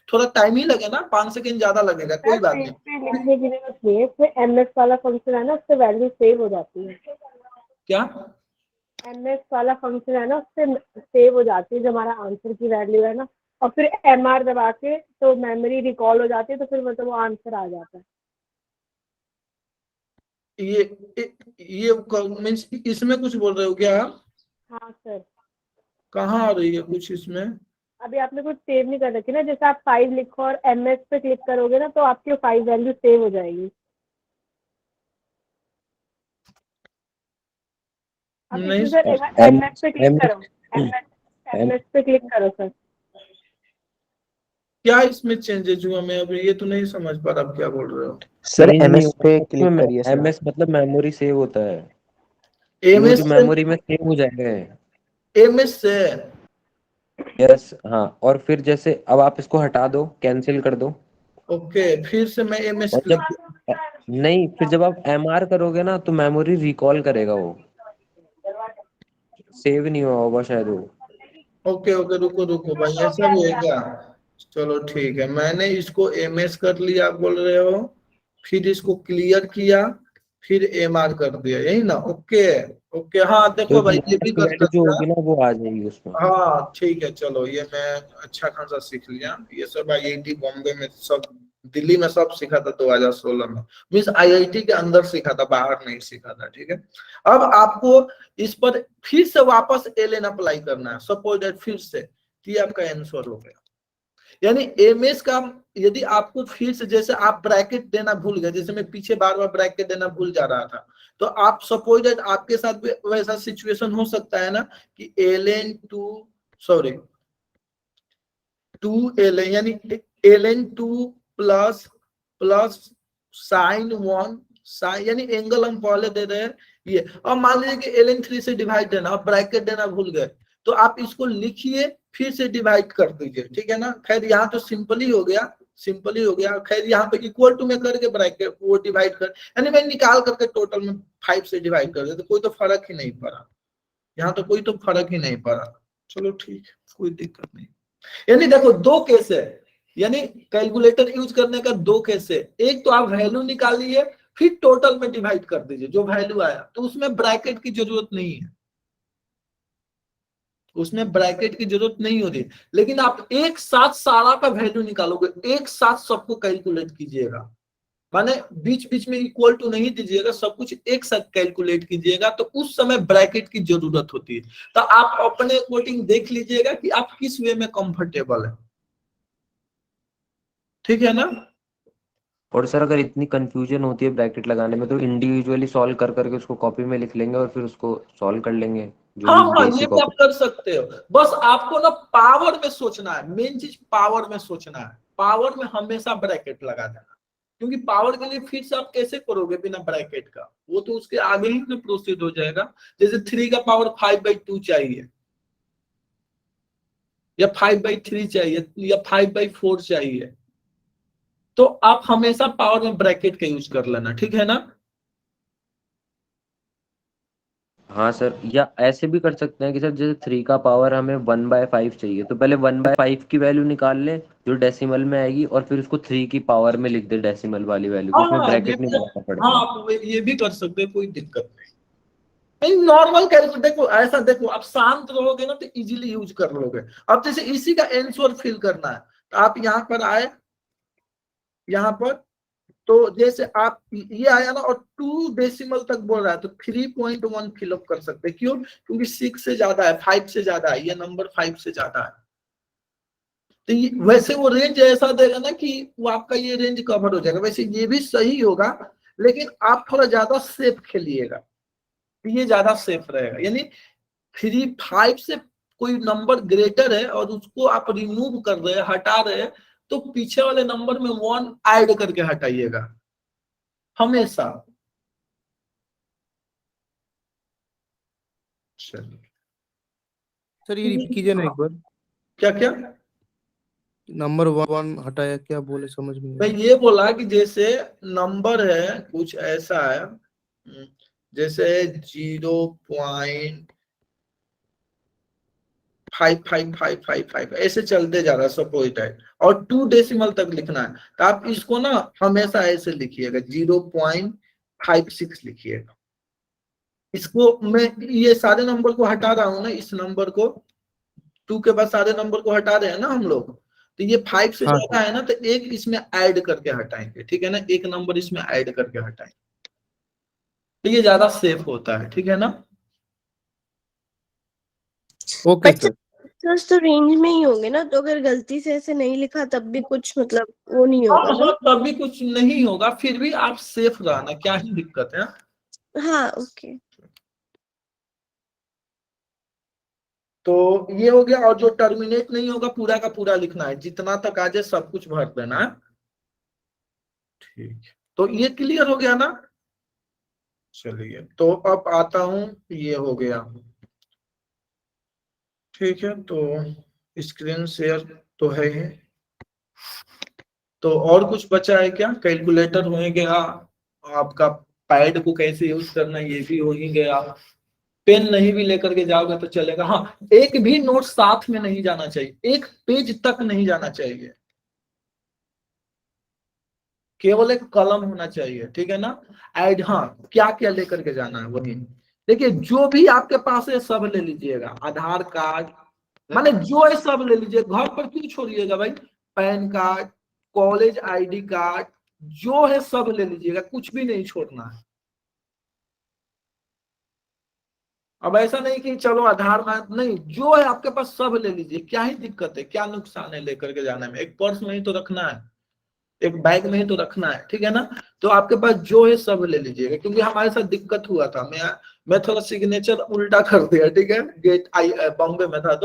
थोड़ा टाइम ही लगे ना, 5 सेकंड ज्यादा लगेगा, कोई बात नहीं। लिखने की जरूरत नहीं है, इसमें एमएस वाला फंक्शन है ना, उससे वैल्यू सेव हो जाती है। क्या एमएस वाला फंक्शन है ना, उससे सेव हो जाती है जो हमारा आंसर की वैल्यू है ना, और फिर एमआर दबा के तो मेमोरी रिकॉल हो जाती है, तो फिर मतलब वो आंसर आ जाता है। ये मीन्स इसमें कुछ बोल रहे हो क्या आप? हाँ सर। कहाँ आ रही है कुछ इसमें? अभी आपने कुछ सेव नहीं कर रखी ना, जैसे आप 5 लिखो और एमएस पे क्लिक करोगे ना, तो आपकी 5 वैल्यू सेव हो जाएगी। अब नहीं इसमें सर एमएस पे क्लिक करो, एमएस पे क्लिक करो सर। क्या इसमें चेंजेज हुआ, मैं अभी ये तो नहीं समझ पा रहा आप क्या बोल रहे हो। सर एमएस पे क्लिक करिए सर। एमएस मतलब मेमोरी सेव होता है, एमएस यूज मेमोरी में सेव हो जाएगा। एमएस से यस हाँ, और फिर जैसे अब आप इसको हटा दो, कैंसिल कर दो। ओके, फिर से मैं एमएस और जब नहीं, फिर जब आप एमआर करोगे ना तो मेमोरी रिकॉल करेगा, वो सेव नहीं हुआ होगा शायद वो। ओके ओके, रुको रुको भाई, ऐसा भी है क्या? चलो ठीक है, मैंने इसको एमएस कर लिया बोल रहे हो, फिर इसको क्लियर किया, फिर एमआर कर दिया, यही ना? ओके ओके, हाँ देखो जो भाई ये भी की कर वैल्यू जो सकते होगी हैं। ना वो आ जाएगी उसमें। हाँ ठीक है, चलो ये मैं अच्छा खासा सीख लिया। ये सब आईआईटी बॉम्बे में सब, दिल्ली में सब सीखा था 2016 में। मीन्स आईआईटी के अंदर सीखा था, बाहर नहीं सीखा था, ठीक है। अब आपको इस पर फिर से वापस एलएन अप्लाई करना है, सपोज दैट फिर से, तो ये आपका आंसर हो गया। यानी एमएस का यदि आपको फिर से, जैसे आप ब्रैकेट देना भूल गए, जैसे मैं पीछे बार बार ब्रैकेट देना भूल जा रहा था, तो आप सपोज दैट आपके साथ भी वैसा सिचुएशन हो सकता है ना कि ln 2 सॉरी 2ln यानी ln 2 plus plus sine 1 sine, यानी एंगल हम पहले दे रहे हैं ये। अब मान लीजिए कि ln 3 से डिवाइड देना, आप ब्रैकेट देना भूल गए, तो आप इसको लिखिए फिर से डिवाइड कर दीजिए, ठीक है ना। खैर यहाँ तो सिंपल ही हो गया, सिंपल ही हो गया। खैर यहाँ पे इक्वल टू में करके ब्रैकेट वो डिवाइड कर, यानी मैं निकाल करके टोटल में 5 से डिवाइड कर दे, तो कोई तो फर्क ही नहीं पड़ा, यहाँ तो कोई तो फर्क ही नहीं पड़ा। चलो ठीक है, कोई दिक्कत नहीं। यानी देखो दो केस है, यानी कैलकुलेटर यूज करने का दो केस है। एक तो आप वैल्यू निकालिए, फिर टोटल में डिवाइड कर दीजिए, जो वैल्यू आया, तो उसमें ब्रैकेट की जरूरत नहीं है, उसमें ब्रैकेट की जरूरत नहीं होती। लेकिन आप एक साथ सारा का वैल्यू निकालोगे, एक साथ सबको कैलकुलेट कीजिएगा, माने बीच बीच में इक्वल टू नहीं दीजिएगा, सब कुछ एक साथ कैलकुलेट कीजिएगा, तो उस समय ब्रैकेट की जरूरत होती है। तो आप अपने अकॉर्डिंग देख लीजिएगा कि आप किस वे में कंफर्टेबल है, ठीक है ना। और सर अगर इतनी कंफ्यूजन होती है ब्रैकेट लगाने में, तो इंडिविजुअली सॉल्व कर करके उसको कॉपी में लिख लेंगे और फिर उसको सॉल्व कर लेंगे, जो हाँ भी हाँ, ये बेसिक भी आप कर सकते हो। बस आपको ना पावर में सोचना है, मेन चीज पावर में सोचना है। पावर में हमेशा ब्रैकेट लगा देना, क्योंकि पावर के लिए फिर से आप कैसे करोगे बिना ब्रैकेट का, वो तो उसके आगे ही में प्रोसीड हो जाएगा। जैसे 3 का पावर 5/2 चाहिए, या 5/3 चाहिए, या 5/4 चाहिए, तो आप हमेशा पावर में ब्रैकेट का यूज कर लेना, ठीक है ना। हाँ सर, या ऐसे भी कर सकते हैं कि सर जैसे 3 का पावर हमें 1/5 चाहिए, तो पहले 1/5 की वैल्यू निकाल लें जो डेसिमल में आएगी, और फिर उसको 3 की पावर में लिख दे डेसिमल वाली वैल्यू को, उसमें हाँ ब्रैकेट नहीं लगाना हाँ, पड़ेगा। आप ये भी कर सकते हैं, कोई दिक्कत नहीं। नॉर्मल कैलकुलेटर देखो, ऐसा देखो, आप शांत रहोगे ना तो इजीली यूज कर लोगे। अब जैसे इसी का आंसर फिल करना है, तो आप यहाँ पर आए, यहाँ पर, तो जैसे आप ये आया ना, और 2 डेसिमल तक बोल रहा है, तो 3.1 फिलअप कर सकते हैं। क्यों? क्योंकि 6 से ज्यादा है, 5 से ज्यादा है, ये नंबर 5 से ज्यादा है। तो वैसे वो रेंज ऐसा देगा ना कि वो आपका ये रेंज कवर हो जाएगा। वैसे ये भी सही होगा, लेकिन आप थोड़ा ज्यादा सेफ खेलिएगा, तो ये ज्यादा सेफ रहेगा। यानी 3 5 से कोई नंबर ग्रेटर है और उसको आप रिमूव कर रहे हैं, हटा रहे हैं, तो पीछे वाले नंबर में 1 ऐड करके हटाइएगा हमेशा। चलिए, सर ये रिपीट कीजिए ना एक बार, क्या क्या नंबर 1 हटाया, क्या बोले समझ में मैं नहीं ये बोला कि जैसे नंबर है कुछ ऐसा है, जैसे 0.55555 ऐसे चलते जा रहा है सपोज दैट, और 2 डेसिमल तक लिखना है, तो आप इसको ना हमेशा ऐसे लिखिएगा, 0.56 लिखिएगा। इसको मैं ये सारे नंबर को हटा रहा हूं ना, इस नंबर को 2 के बाद सारे नंबर को हटा रहे हैं ना हम लोग, तो ये 5 से हाँ ज्यादा है ना, तो एक इसमें ऐड करके हटाएंगे, ठीक है ना, एक नंबर इसमें ऐड करके हटाएंगे, तो ये ज्यादा सेफ होता है, ठीक है ना। Okay sir. तो रेंज में ही होंगे ना, तो अगर गलती से ऐसे नहीं लिखा तब भी कुछ मतलब वो नहीं हाँ होगा ना। हाँ, तब भी कुछ नहीं होगा, फिर भी आप सेफ रहना, क्या ही दिक्कत है। हाँ ओके। तो ये हो गया, और जो टर्मिनेट नहीं होगा पूरा का पूरा लिखना है, जितना तक आ जाए सब कुछ भर देना है, ठीक है। तो ये क्लियर हो गया ना। चलिए, तो अब आता हूं, ये हो गया, ठीक है। तो स्क्रीन शेयर तो है ही, तो और कुछ बचा है क्या? कैलकुलेटर हो ही गया, आपका पैड को कैसे यूज करना है ये भी हो ही गया, पेन नहीं भी लेकर के जाओगे तो चलेगा। हाँ, एक भी नोट साथ में नहीं जाना चाहिए, एक पेज तक नहीं जाना चाहिए, केवल एक कलम होना चाहिए, ठीक है ना। एड, हाँ, क्या क्या लेकर के जाना है वही देखिए, जो भी आपके पास है सब ले लीजिएगा, आधार कार्ड माने जो है सब ले लीजिए, घर पर क्यों छोड़िएगा भाई, pan card, college ID card, जो है सब ले लीजिएगा, कुछ भी नहीं छोड़ना है। अब ऐसा नहीं कि चलो आधार कार्ड नहीं, जो है आपके पास सब ले लीजिए, क्या ही दिक्कत है, क्या नुकसान है लेकर के जाने में, एक पर्स में ही तो रखना है, एक बैग में ही तो रखना है, ठीक है ना। तो आपके पास जो है सब ले लीजिएगा, क्योंकि हमारे साथ दिक्कत हुआ था, मैं थोड़ा सिग्नेचर उल्टा कर दिया, ठीक है, गेट आई बॉम्बे में था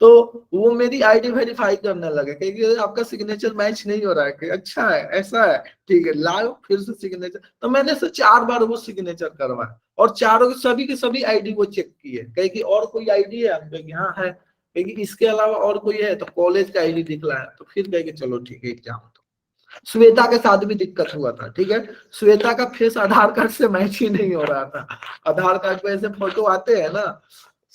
तो वो मेरी आईडी वेरीफाई करने लगे क्योंकि आपका सिग्नेचर मैच नहीं हो रहा है, कि अच्छा है ऐसा है, ठीक है लाओ फिर से सिग्नेचर, तो मैंने से 4 बार वो सिग्नेचर करवाया और चारों सभी के सभी आईडी वो चेक किए, कहे कि और कोई आईडी है, हम कहे हाँ है, क्योंकि इसके अलावा और कोई है, तो कॉलेज का आईडी दिखला है, तो फिर कहे कि चलो ठीक है एग्जाम। तो श्वेता के साथ भी दिक्कत हुआ था, ठीक है, श्वेता का फेस आधार कार्ड से मैच ही नहीं हो रहा था, आधार कार्ड पे ऐसे फोटो आते हैं ना,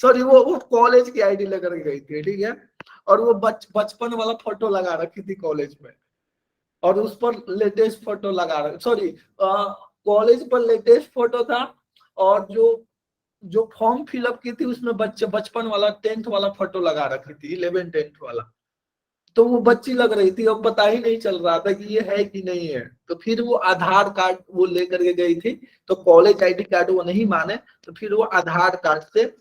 सॉरी वो कॉलेज की आईडी लेकर गई थी, ठीक है, और वो बचपन वाला फोटो लगा रखी थी कॉलेज में, और उस पर लेटेस्ट फोटो लगा रखी, सॉरी कॉलेज पर लेटेस्ट फोटो था, और जो फॉर्म फिलअप की थी उसमें बचपन वाला 10th वाला फोटो लगा रखी थी, 11 10th वाला, तो वो बच्ची लग रही थी, अब पता ही नहीं चल रहा था कि ये है कि नहीं है, तो फिर वो आधार कार्ड वो लेकर के गई थी, तो कॉलेज आईडी कार्ड वो नहीं माने, तो फिर वो आधार कार्ड से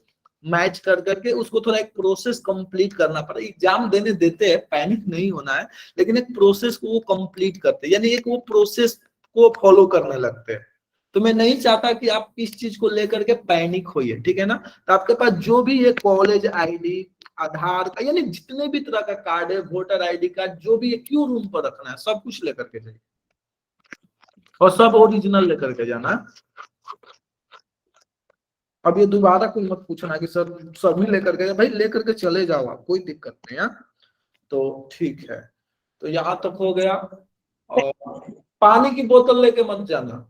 मैच कर करके उसको थोड़ा एक प्रोसेस कंप्लीट करना पड़ा, एग्जाम देने देते हैं, पैनिक नहीं होना है, लेकिन एक प्रोसेस को वो कंप्लीट करते हैं, यानी एक वो प्रोसेस को फॉलो करने लगते हैं। तो मैं नहीं चाहता कि आप इस चीज को लेकर के पैनिक होइए, ठीक है ना। तो आपके पास जो भी है कॉलेज आईडी, आधार कार्ड, यानी जितने भी तरह का कार्ड है, वोटर आईडी कार्ड, जो भी है, क्यों रूम पर रखना है, सब कुछ लेकर के जाइए, और सब ओरिजिनल लेकर के जाना है। अब ये दोबारा कोई मत पूछना कि सर सभी लेकर के, भाई लेकर के चले जाओ आप, कोई दिक्कत नहीं है। तो ठीक है, तो यहाँ तक हो गया, और पानी की बोतल लेके मत जाना।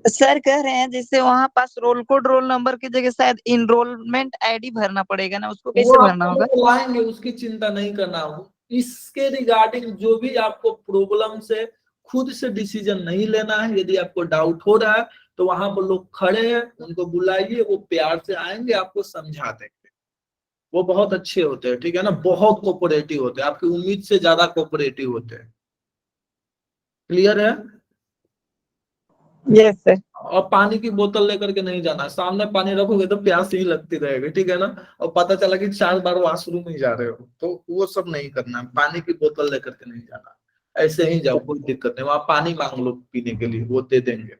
सर कह रहे हैं जैसे वहाँ पास रोल कोड रोल नंबर की जगह शायद इनरोलमेंट आईडी भरना पड़ेगा ना, उसको कैसे भरना होगा? वो लाएंगे, उसकी चिंता नहीं करना। इसके रिगार्डिंग जो भी आपको प्रॉब्लम से खुद से डिसीजन नहीं लेना है, यदि आपको डाउट हो रहा है तो वहां पर लोग खड़े हैं, उनको बुलाइए, वो प्यार से आएंगे, आपको समझा देंगे, वो बहुत अच्छे होते हैं, ठीक है ना, बहुत कोऑपरेटिव होते हैं, आपकी उम्मीद से ज्यादा कोऑपरेटिव होते हैं। क्लियर है? Yes sir. और पानी की बोतल लेकर के नहीं जाना, सामने पानी रखोगे तो प्यास ही लगती रहेगी, ठीक है ना, और पता चला कि 4 बार वॉशरूम ही जा रहे हो, तो वो सब नहीं करना, पानी की बोतल लेकर के नहीं जाना, ऐसे ही जाओ, कोई दिक्कत नहीं, वहां पानी मांग लो पीने के लिए, वो दे देंगे।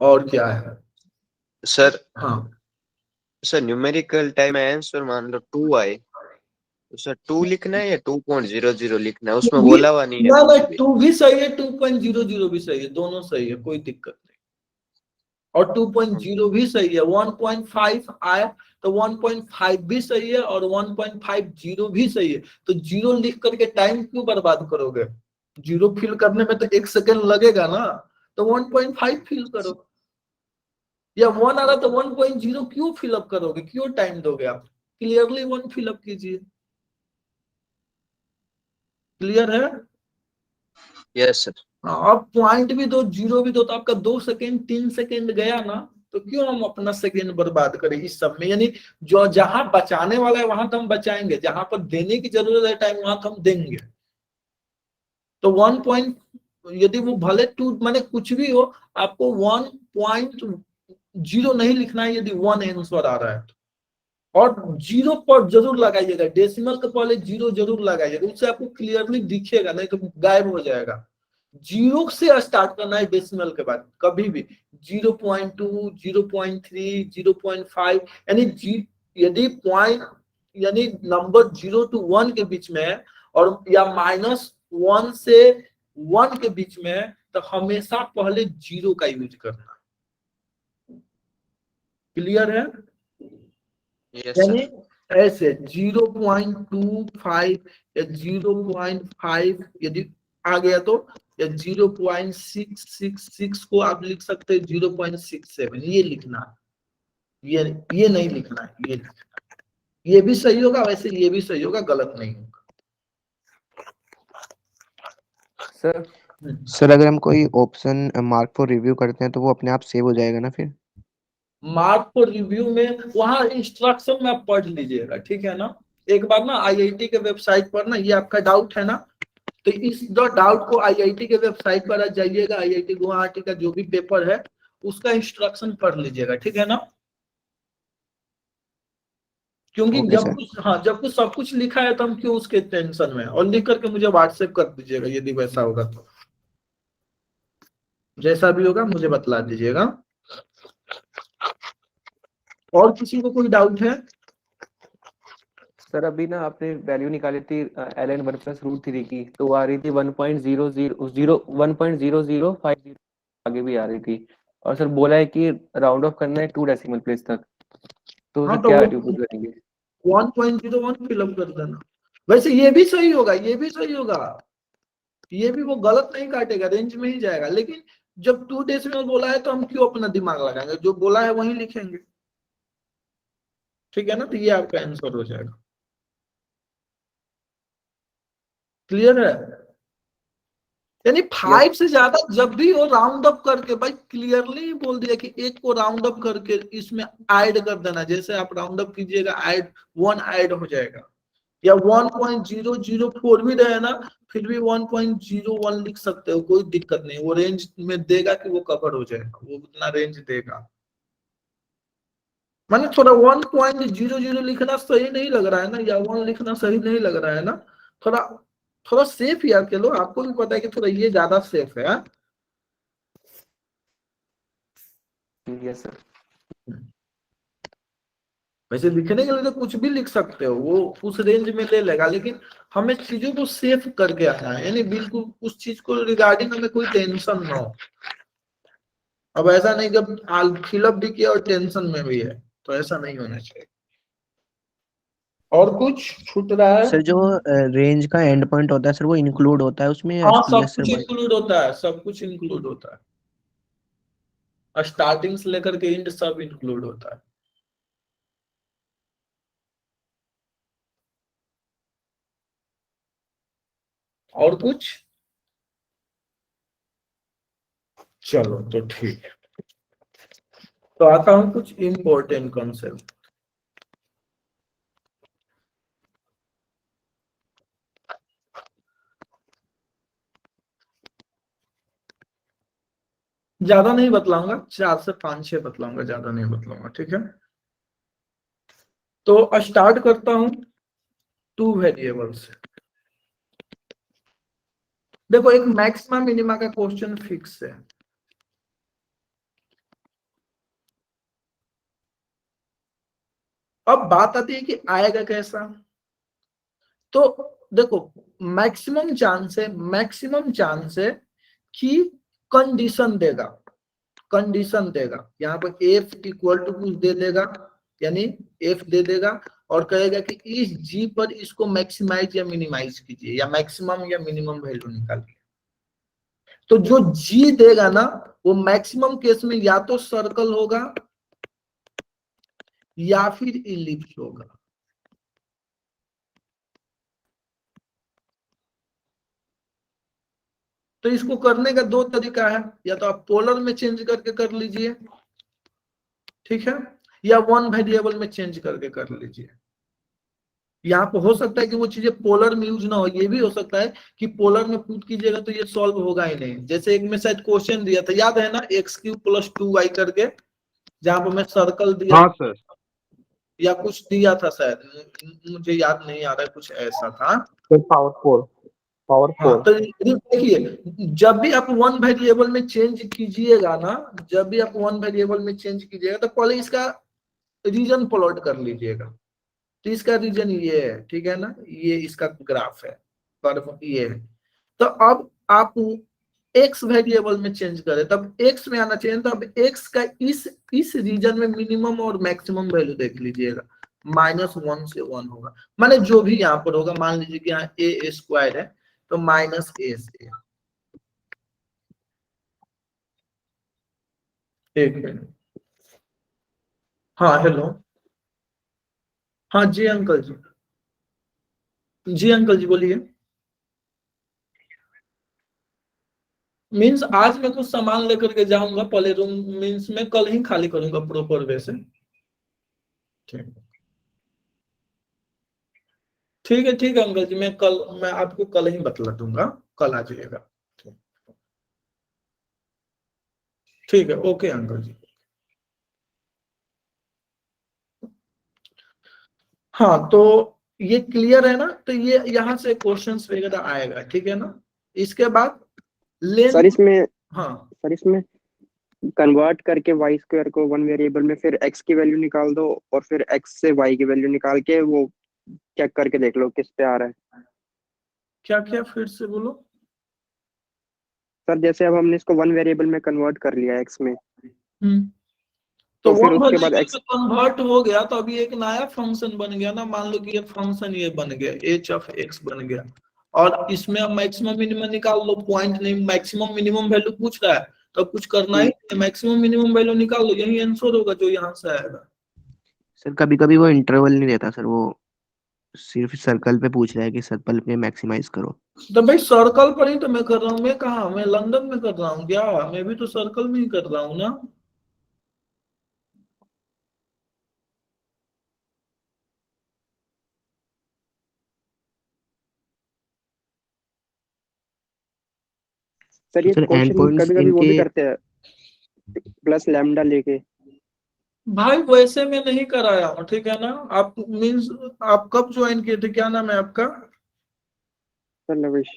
और क्या है सर? हाँ सर न्यूमेरिकल टाइम आंसर मान लो 2 आए, तो सर 2 लिखना है या 2.00 लिखना है? उसमें बोला हुआ नहीं है ना, कुछ भी। 2 भी सही है, 2.00 भी सही है, दोनों सही है, कोई दिक्कत नहीं, और 2.0 भी सही है, 1.5 आए तो 1.5 भी सही है, और 1.50 भी सही है, तो 0 लिख करके टाइम क्यों बर्बाद करोगे, 0 फिल करने में तो 1 सेकेंड लगेगा ना, तो 1.5 फिल करो, या 1 आ रहा तो 1.0 क्यों फिलअप करोगे, क्यों टाइम दोगे आप, क्लियरली 1 फिलअप कीजिए। क्लियर है? Yes sir. अब पॉइंट भी दो, 0 भी दो, तो आपका 2 सेकेंड 3 सेकेंड गया ना, तो क्यों हम अपना सेकेंड बर्बाद करें इस सब में, यानी जो जहां बचाने वाला है वहां तो हम बचाएंगे, जहां पर देने की जरूरत है टाइम वहां तो हम देंगे। तो 1 पॉइंट, यदि वो भले 2 माने कुछ भी हो, आपको 1.0 नहीं लिखना है यदि 1 आंसर आ रहा है, और 0 पर जरूर लगाइएगा, डेसिमल के पहले 0 जरूर लगाइएगा, उससे आपको क्लियरली दिखेगा, नहीं तो गायब हो जाएगा। 0 से स्टार्ट करना है डेसिमल के बाद, कभी भी 0.2 0.3 0.5, यानी यदि पॉइंट यानी नंबर 0 to 1 के बीच में है, और या -1 से 1 के बीच में है, तो हमेशा पहले 0 का यूज करना। क्लियर है? यानी ऐसे 0.25 या 0.5 यदि आ गया तो या 0.666 को आप लिख सकते हैं 0.67, ये लिखना है, ये नहीं लिखना है, ये लिखना है। ये भी सही होगा, वैसे ये भी सही होगा, गलत नहीं होगा। सर सर अगर हम कोई ऑप्शन मार्क फॉर रिव्यू करते हैं तो वो अपने आप सेव हो जाएगा ना फिर? मार्क फॉर रिव्यू में वहां इंस्ट्रक्शन में आप पढ़ लीजिएगा, ठीक है ना। एक बार ना आईआईटी के वेबसाइट पर ना, ये आपका डाउट है ना, तो इस डाउट को आईआईटी के वेबसाइट पर जाइएगा, आईआईटी गुवाहाटी का जो भी पेपर है उसका इंस्ट्रक्शन पढ़ लीजिएगा, ठीक है ना। क्योंकि ओके जब सर। कुछ जब कुछ सब कुछ लिखा है तो हम क्यों उसके टेंशन में, और लिख करके मुझे व्हाट्सएप कर दीजिएगा यदि वैसा होगा तो, जैसा भी होगा मुझे बतला दीजिएगा। और किसी को कोई डाउट है? सर अभी ना आपने वैल्यू निकाली थी ln 1 प्लस रूट 3 की, तो वो आ रही थी 1.0050 आगे भी आ रही थी, और सर बोला है कि राउंड ऑफ करना है 2 डेसिमल प्लेस तक, तो हाँ, सर तो क्या यूज करेंगे? 1.01 फिलअप कर देना। वैसे ये भी सही होगा, ये भी सही होगा, ये भी वो गलत नहीं काटेगा, रेंज में ही जाएगा। लेकिन जब 2 डेसिमल बोला है तो हम क्यों अपना दिमाग लगाएंगे, जो बोला है वही लिखेंगे, ठीक है ना। तो ये आपका आंसर हो जाएगा। क्लियर है? यानी 5 से ज्यादा जब भी हो राउंड अप करके, भाई क्लियरली बोल दिया कि एक को राउंड अप करके इसमें ऐड कर देना। जैसे आप राउंड अप कीजिएगा, ऐड 1 ऐड हो जाएगा, या 1.004 भी रहे ना, फिर भी 1.01 लिख सकते हो, कोई दिक्कत नहीं। वो रेंज में देगा कि वो कवर हो जाएगा, वो उतना रेंज देगा। माने थोड़ा 1.00 लिखना सही नहीं लग रहा है ना, या 1 लिखना सही नहीं लग रहा है ना, थोड़ा थोड़ा सेफ याद कर लो। आपको भी पता है कि थोड़ा ये ज्यादा सेफ है। Yes sir. वैसे लिखने के लिए तो कुछ भी लिख सकते हो, वो उस रेंज में ले लेगा, लेकिन हमें चीजों को सेफ करके आना है, यानी बिल्कुल उस चीज को रिगार्डिंग हमें कोई टेंशन ना हो। अब ऐसा नहीं कि फिलअप भी किया और टेंशन में भी है, तो ऐसा नहीं होना चाहिए। और कुछ छूट रहा है? सर जो रेंज का एंड पॉइंट होता है सर वो इंक्लूड होता है उसमें या हाँ, सब यस सर कुछ भाई? इंक्लूड होता है, सब कुछ इंक्लूड होता है, स्टार्टिंग से लेकर के एंड सब इंक्लूड होता है। और कुछ? चलो तो ठीक है, तो आता हूं कुछ इंपॉर्टेंट कॉन्सेप्ट। ज्यादा नहीं बतलाऊंगा, 4 से 5-6 बतलाऊंगा, ज्यादा नहीं बतलाऊंगा, ठीक है। तो स्टार्ट करता हूं 2 वेरिएबल से। देखो, एक मैक्सिमा मिनिमा का क्वेश्चन फिक्स है। अब बात आती है कि आएगा कैसा। तो देखो, मैक्सिमम चांस है कि कंडीशन देगा यहाँ पर f इक्वल टू कुछ दे देगा, यानी f दे देगा, और कहेगा कि इस g पर इसको मैक्सिमाइज या मिनिमाइज कीजिए, या मैक्सिमम या मिनिमम वैल्यू निकालिए। तो जो g देगा ना, वो मैक्सिमम केस में या तो सर्कल होगा या फिर इलिप्स होगा। तो इसको करने का 2 तरीका है, या तो आप पोलर में चेंज करके कर लीजिए, ठीक है, या 1 वेरिएबल में चेंज करके कर लीजिए। यहाँ पे हो सकता है कि वो चीजें पोलर में यूज ना हो, ये भी हो सकता है कि पोलर में पुट कीजिएगा तो ये सॉल्व होगा ही नहीं। जैसे एक में शायद क्वेश्चन दिया था, याद है ना, x³ + 2y करके, जहां पर मैं सर्कल दिया। हाँ सर। या कुछ दिया था शायद, मुझे याद नहीं आ रहा है, कुछ ऐसा था। पावर हाँ, 4 तो देखिए, जब भी आप 1 वेरिएबल में चेंज कीजिएगा ना, तो पहले इसका रीजन प्लॉट कर लीजिएगा। तो इसका रीजन ये है, ठीक है ना, ये इसका ग्राफ है, कर्व ये है। तो अब आप x वेरिएबल में चेंज करें, तब x में आना चाहिए। तो अब x का इस रीजन में मिनिमम और मैक्सिमम वैल्यू देख लीजिएगा। -1 से 1 होगा, माने जो भी यहाँ पर होगा। मान लीजिए कि यहाँ a² है, तो -a से, एक मिनट। हाँ हेलो। हाँ जी अंकल जी। जी अंकल जी बोलिए। मीन्स आज मैं कुछ सामान लेकर के जाऊंगा पहले रूम, मीन्स मैं कल ही खाली करूंगा प्रॉपर वे से। ठीक ठीक है अंकल जी, मैं आपको कल ही बतला दूंगा, कल आ जाइएगा। ठीक है, ओके अंकल जी। हाँ तो ये क्लियर है ना, तो ये यहाँ से क्वेश्चंस वगैरह आएगा, ठीक है ना। इसके बाद लेंथ। सर इसमें हाँ सर इसमें कन्वर्ट करके वाई स्क्वायर को वन वेरिएबल में फिर एक्स की वैल्यू निकाल दो और फिर एक्स से वाई की वैल्यू निकाल के वो चेक करके देख लो किस पे आ रहा है। क्या क्या फिर से बोलो। सर जैसे अब हमने इसको वन वेरिएबल में कन्वर्ट कर लिया एक्स में, तो तो फिर वन उसके बाद वेरिएबल एक्स में कन्वर्ट हो गया तो अभी एक नया फंक्शन बन गया ना, मान लो कि ये फंक्शन ये बन गया एच ऑफ एक्स बन गया, और इसमें अब मैक्सिमम मिनिमम निकाल लो, पॉइंट नहीं मैक्सिमम मिनिमम वैल्यू पूछ रहा है तो कुछ करना ही, मैक्सिमम मिनिमम वैल्यू निकाल लो, यही आंसर होगा जो यहाँ से आएगा। सर कभी कभी वो इंटरवल नहीं देता सर, वो सिर्फ सर्कल पे पूछ रहा है कि सर्कल पे मैक्सिमाइज करो। तो भाई सर्कल पर ही तो मैं कर रहा हूँ, मैं कहा मैं लंदन में कर रहा हूँ क्या, मैं भी तो सर्कल में ही कर रहा हूँ ना। सर ये सर एंड क्वेश्चन पॉइंट्स कभी कभी वो इनके भी करते हैं प्लस लैम्डा लेके। भाई वैसे मैं नहीं कराया हूँ, ठीक है ना। आप मीन्स आप कब ज्वाइन किए थे, क्या नाम है आपका। Sir lavish.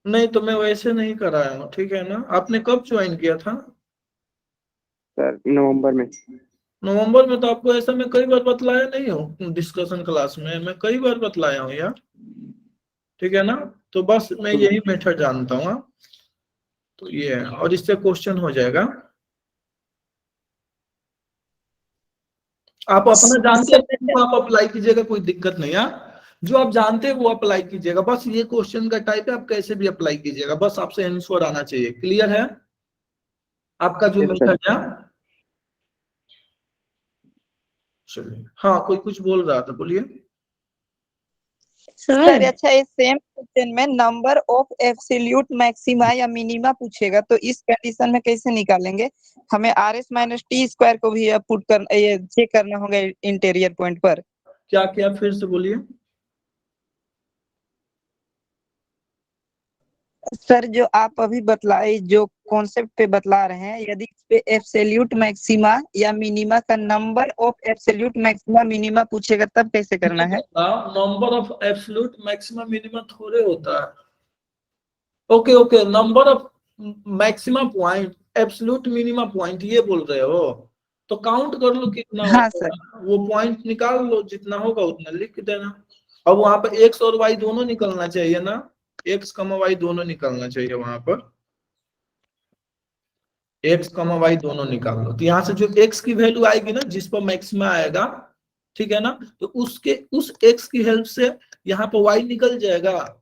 नहीं तो मैं वैसे नहीं कराया हूँ, ठीक है ना। आपने कब ज्वाइन किया था। सर नवंबर में। नवंबर में, तो आपको ऐसा मैं कई बार बतलाया नहीं हूँ डिस्कशन क्लास में, मैं कई बार बतलाया हूँ यार, ठीक है ना। तो बस मैं यही मेथड जानता हूँ। तो ये है, और इससे क्वेश्चन हो जाएगा। आप अपना जानते हैं तो आप अप्लाई कीजिएगा, कोई दिक्कत नहीं है। जो आप जानते हैं वो अप्लाई कीजिएगा, बस ये क्वेश्चन का टाइप है, आप कैसे भी अप्लाई कीजिएगा, बस आपसे आंसर आना चाहिए। क्लियर है आपका जो मेथड है। चलिए, हाँ कोई कुछ बोल रहा था, बोलिए। सर अच्छा इस सेम क्वेश्चन में नंबर ऑफ एब्सोल्यूट मैक्सिमा या मिनिमा पूछेगा तो इस कंडीशन में कैसे निकालेंगे। हमें R S minus T square को भी पुट कर ये चेक करना होगा इंटीरियर पॉइंट पर। क्या क्या फिर से बोलिए। सर जो आप अभी बतलाए जो कॉन्सेप्ट पे बतला रहे हैं, यदि इस पे एब्सोल्यूट मैक्सिमा या मिनिमा का number of absolute maxima minima पूछेगा तब कैसे करना है। Number of absolute maximum minimum थोड़े होता है। Okay okay, number of maximum point absolute minimum point ये बोल रहे हो, तो काउंट कर लो कितना हाँ होगा, सर। वो पॉइंट निकाल लो, जितना होगा उतना लिख देना। अब वहां पर एक्स और वाई दोनों निकलना चाहिए ना, एक्स कमा वाई दोनों निकलना चाहिए वहां पर, एक्स कमा वाई दोनों निकाल लो। तो यहाँ से जो एक्स की वैल्यू आएगी ना, जिस पर मैक्सिमा आएगा, ठीक है ना, तो उसके उस एक्स की हेल्प से यहाँ पर वाई निकल जाएगा।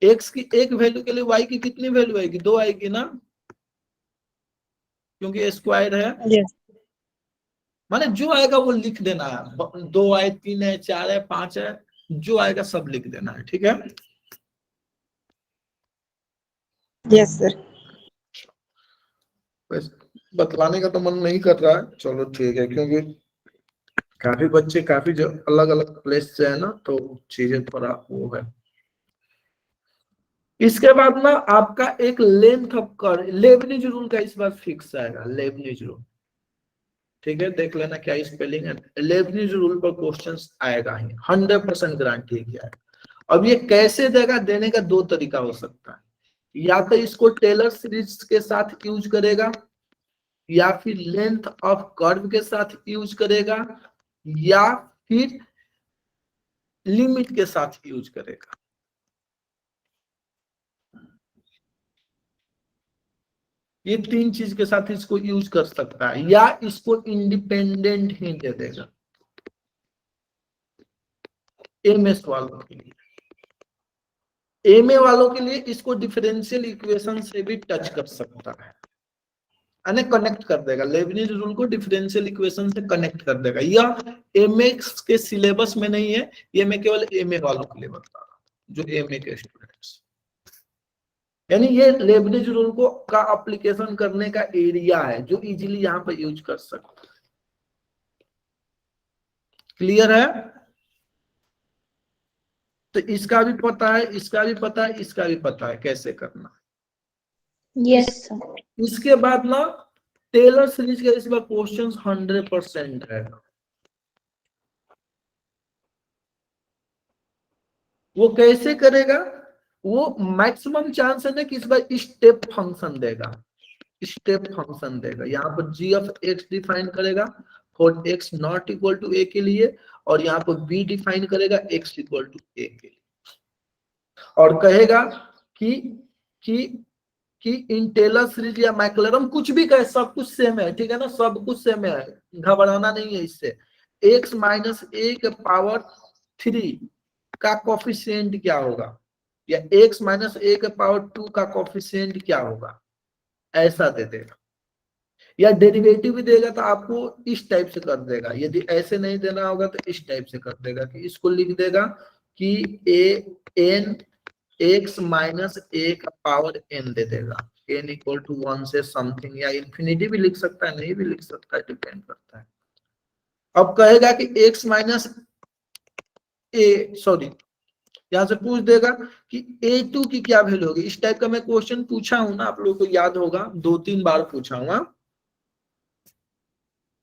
एक्स की एक वैल्यू के लिए वाई की कितनी वैल्यू आएगी, 2 आएगी ना, क्योंकि स्क्वायर है। yes. माने जो आएगा वो लिख देना है, 2 आए, 3 है, 4 है, 5 है, जो आएगा सब लिख देना है, ठीक है। Yes sir. बतलाने का तो मन नहीं कर रहा है, चलो ठीक है, क्योंकि काफी बच्चे काफी अलग अलग प्लेस से है ना, तो चीजें थोड़ा वो है। इसके बाद ना आपका एक length of curve, Lebanese rule का इस बार फिक्स आएगा, लेबनिज रूल, ठीक है। देख लेना क्या स्पेलिंग है, लेबनिज रूल पर क्वेश्चंस आएगा ही, 100% गारंटी है। अब ये कैसे देगा, देने का 2 तरीका हो सकता है, या तो इसको टेलर सीरीज के साथ यूज करेगा, या फिर लेंथ ऑफ कर्व के साथ यूज करेगा, या फिर लिमिट के साथ यूज करेगा। ये 3 चीज के साथ इसको यूज कर सकता है, या इसको इंडिपेंडेंट ही दे देगा। एमएस वालों के लिए, एमए वालों के लिए इसको डिफरेंशियल इक्वेशन से भी टच कर सकता है, यानी कनेक्ट कर देगा, लेबनिज रूल को डिफरेंशियल इक्वेशन से कनेक्ट कर देगा। यह एमए के सिलेबस में नहीं है, ये मैं केवल एमए वालों के लिए बता रहा हूँ, जो एमए के स्टूडेंट्स, यानी ये लेबनिज रूल को का एप्लीकेशन करने का एरिया है जो इजीली यहाँ पर यूज कर सकते हैं। क्लियर है? तो इसका भी पता है, इसका भी पता है, इसका भी पता है कैसे करना है। Yes sir. इसके बाद ना टेलर सीरीज के इस बार क्वेश्चन 100% है। वो कैसे करेगा? वो मैक्सिमम चांस है ना कि इस बार स्टेप फंक्शन देगा, स्टेप फंक्शन देगा। यहाँ पर g ऑफ x डिफाइन करेगा for x not equal to a के लिए, और यहाँ पर b डिफाइन करेगा x इक्वल टू a के लिए, और कहेगा कि इन टेलर सीरीज या मैक्लरम कुछ भी कहे, सब कुछ सेम है, ठीक है ना, सब कुछ सेम है, घबराना नहीं है इससे। x माइनस a के पावर 3 का कोफिशिएंट क्या होगा, या x माइनस a के पावर 2 का कोफिशिएंट क्या होगा, ऐसा दे देगा। या डेरिवेटिव भी देगा तो आपको इस टाइप से कर देगा, यदि ऐसे नहीं देना होगा तो इस टाइप से कर देगा कि इसको लिख देगा कि n x माइनस a का पावर n दे देगा, n इक्वल टू 1 से समथिंग, या इन्फिनिटी भी लिख सकता है, नहीं भी लिख सकता है, डिपेंड करता है। अब कहेगा कि x माइनस a, सॉरी यहां से पूछ देगा कि a2 की क्या वैल्यू होगी। इस टाइप का मैं क्वेश्चन पूछा हूं ना, आप लोगों को याद होगा, 2-3 बार पूछा हूं,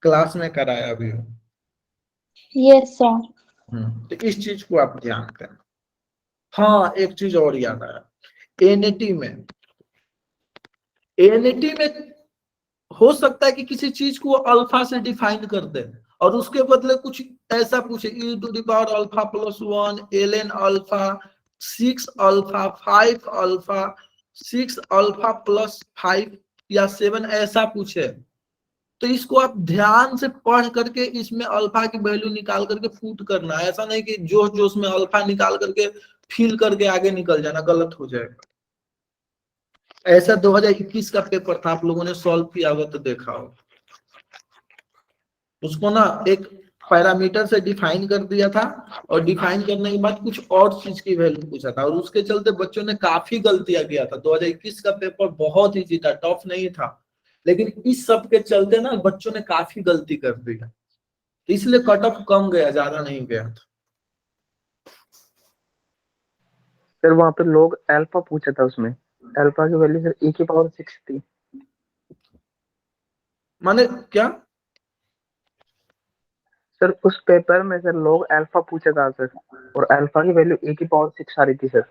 क्लास में कराया भी हूं। Yes sir. तो इस चीज को आप ध्यान करें। हाँ, एक चीज और याद आया, एनएटी में हो सकता है कि किसी चीज को अल्फा से डिफाइन कर दे और उसके बदले कुछ ऐसा पूछे, e to the power alpha plus 1 ln alpha 6 alpha 5 alpha 6 alpha plus 5 या 7 ऐसा पूछे, तो इसको आप ध्यान से पढ़ करके इसमें अल्फा की वैल्यू निकाल करके फुट करना है। ऐसा नहीं कि जोश जोश में अल्फा निकाल करके फिल करके आगे निकल जाना, गलत हो जाएगा। ऐसा 2021 का पेपर था, आप लोगों ने सॉल्व किया होगा तो देखा होगा। उसको ना एक पैरामीटर से डिफाइन कर दिया था, और डिफाइन करने के बाद कुछ और चीज की वैल्यू पूछा था, और उसके चलते बच्चों ने काफी गलतियां किया था। 2021 का पेपर बहुत ईजी था, टफ नहीं था, लेकिन इस सब के चलते ना बच्चों ने काफी गलती कर दी है, तो इसलिए कट ऑफ कम गया, ज्यादा नहीं गया था। सर वहां पे लोग अल्फा पूछा था, उसमें अल्फा की वैल्यू सर e की पावर 6 थी। माने क्या सर उस पेपर में सर लोग अल्फा पूछा था सर, और अल्फा की वैल्यू e की पावर 6 आ रही थी sir.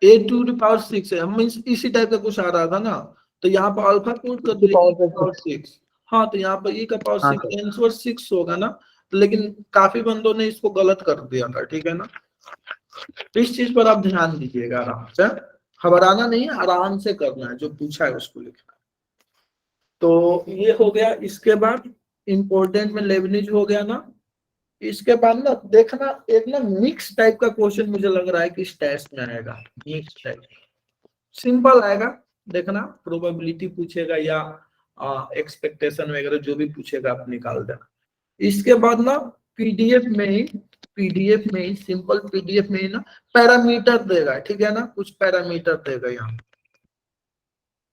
a to the power 6 है, हम इसी टाइप का कुछ आ रहा था ना, तो यहाँ पर अल्फा पुट कर दिया e पावर 6। हाँ, तो यहाँ पर e का पावर 6 आंसर 6 होगा ना, तो लेकिन काफी बंदों ने इसको गलत कर दिया था, ठीक है ना। तो इस चीज पर आप ध्यान दीजिएगा, आराम से, घबराना नहीं, आराम से करना है, जो पूछा है उसको लिखना है। तो ये हो गया। इसके बाद इंपॉर्टेंट में लेबनिज हो गया ना। इसके बाद ना देखना एक ना मिक्स टाइप का क्वेश्चन मुझे लग रहा है कि स्टैट्स में आएगा, मिक्स टाइप, सिंपल आएगा, देखना प्रोबेबिलिटी पूछेगा या एक्सपेक्टेशन वगैरह जो भी पूछेगा आप निकाल देना। इसके बाद ना पीडीएफ में ही सिंपल पीडीएफ में ही ना पैरामीटर देगा, ठीक है ना, कुछ पैरामीटर देगा,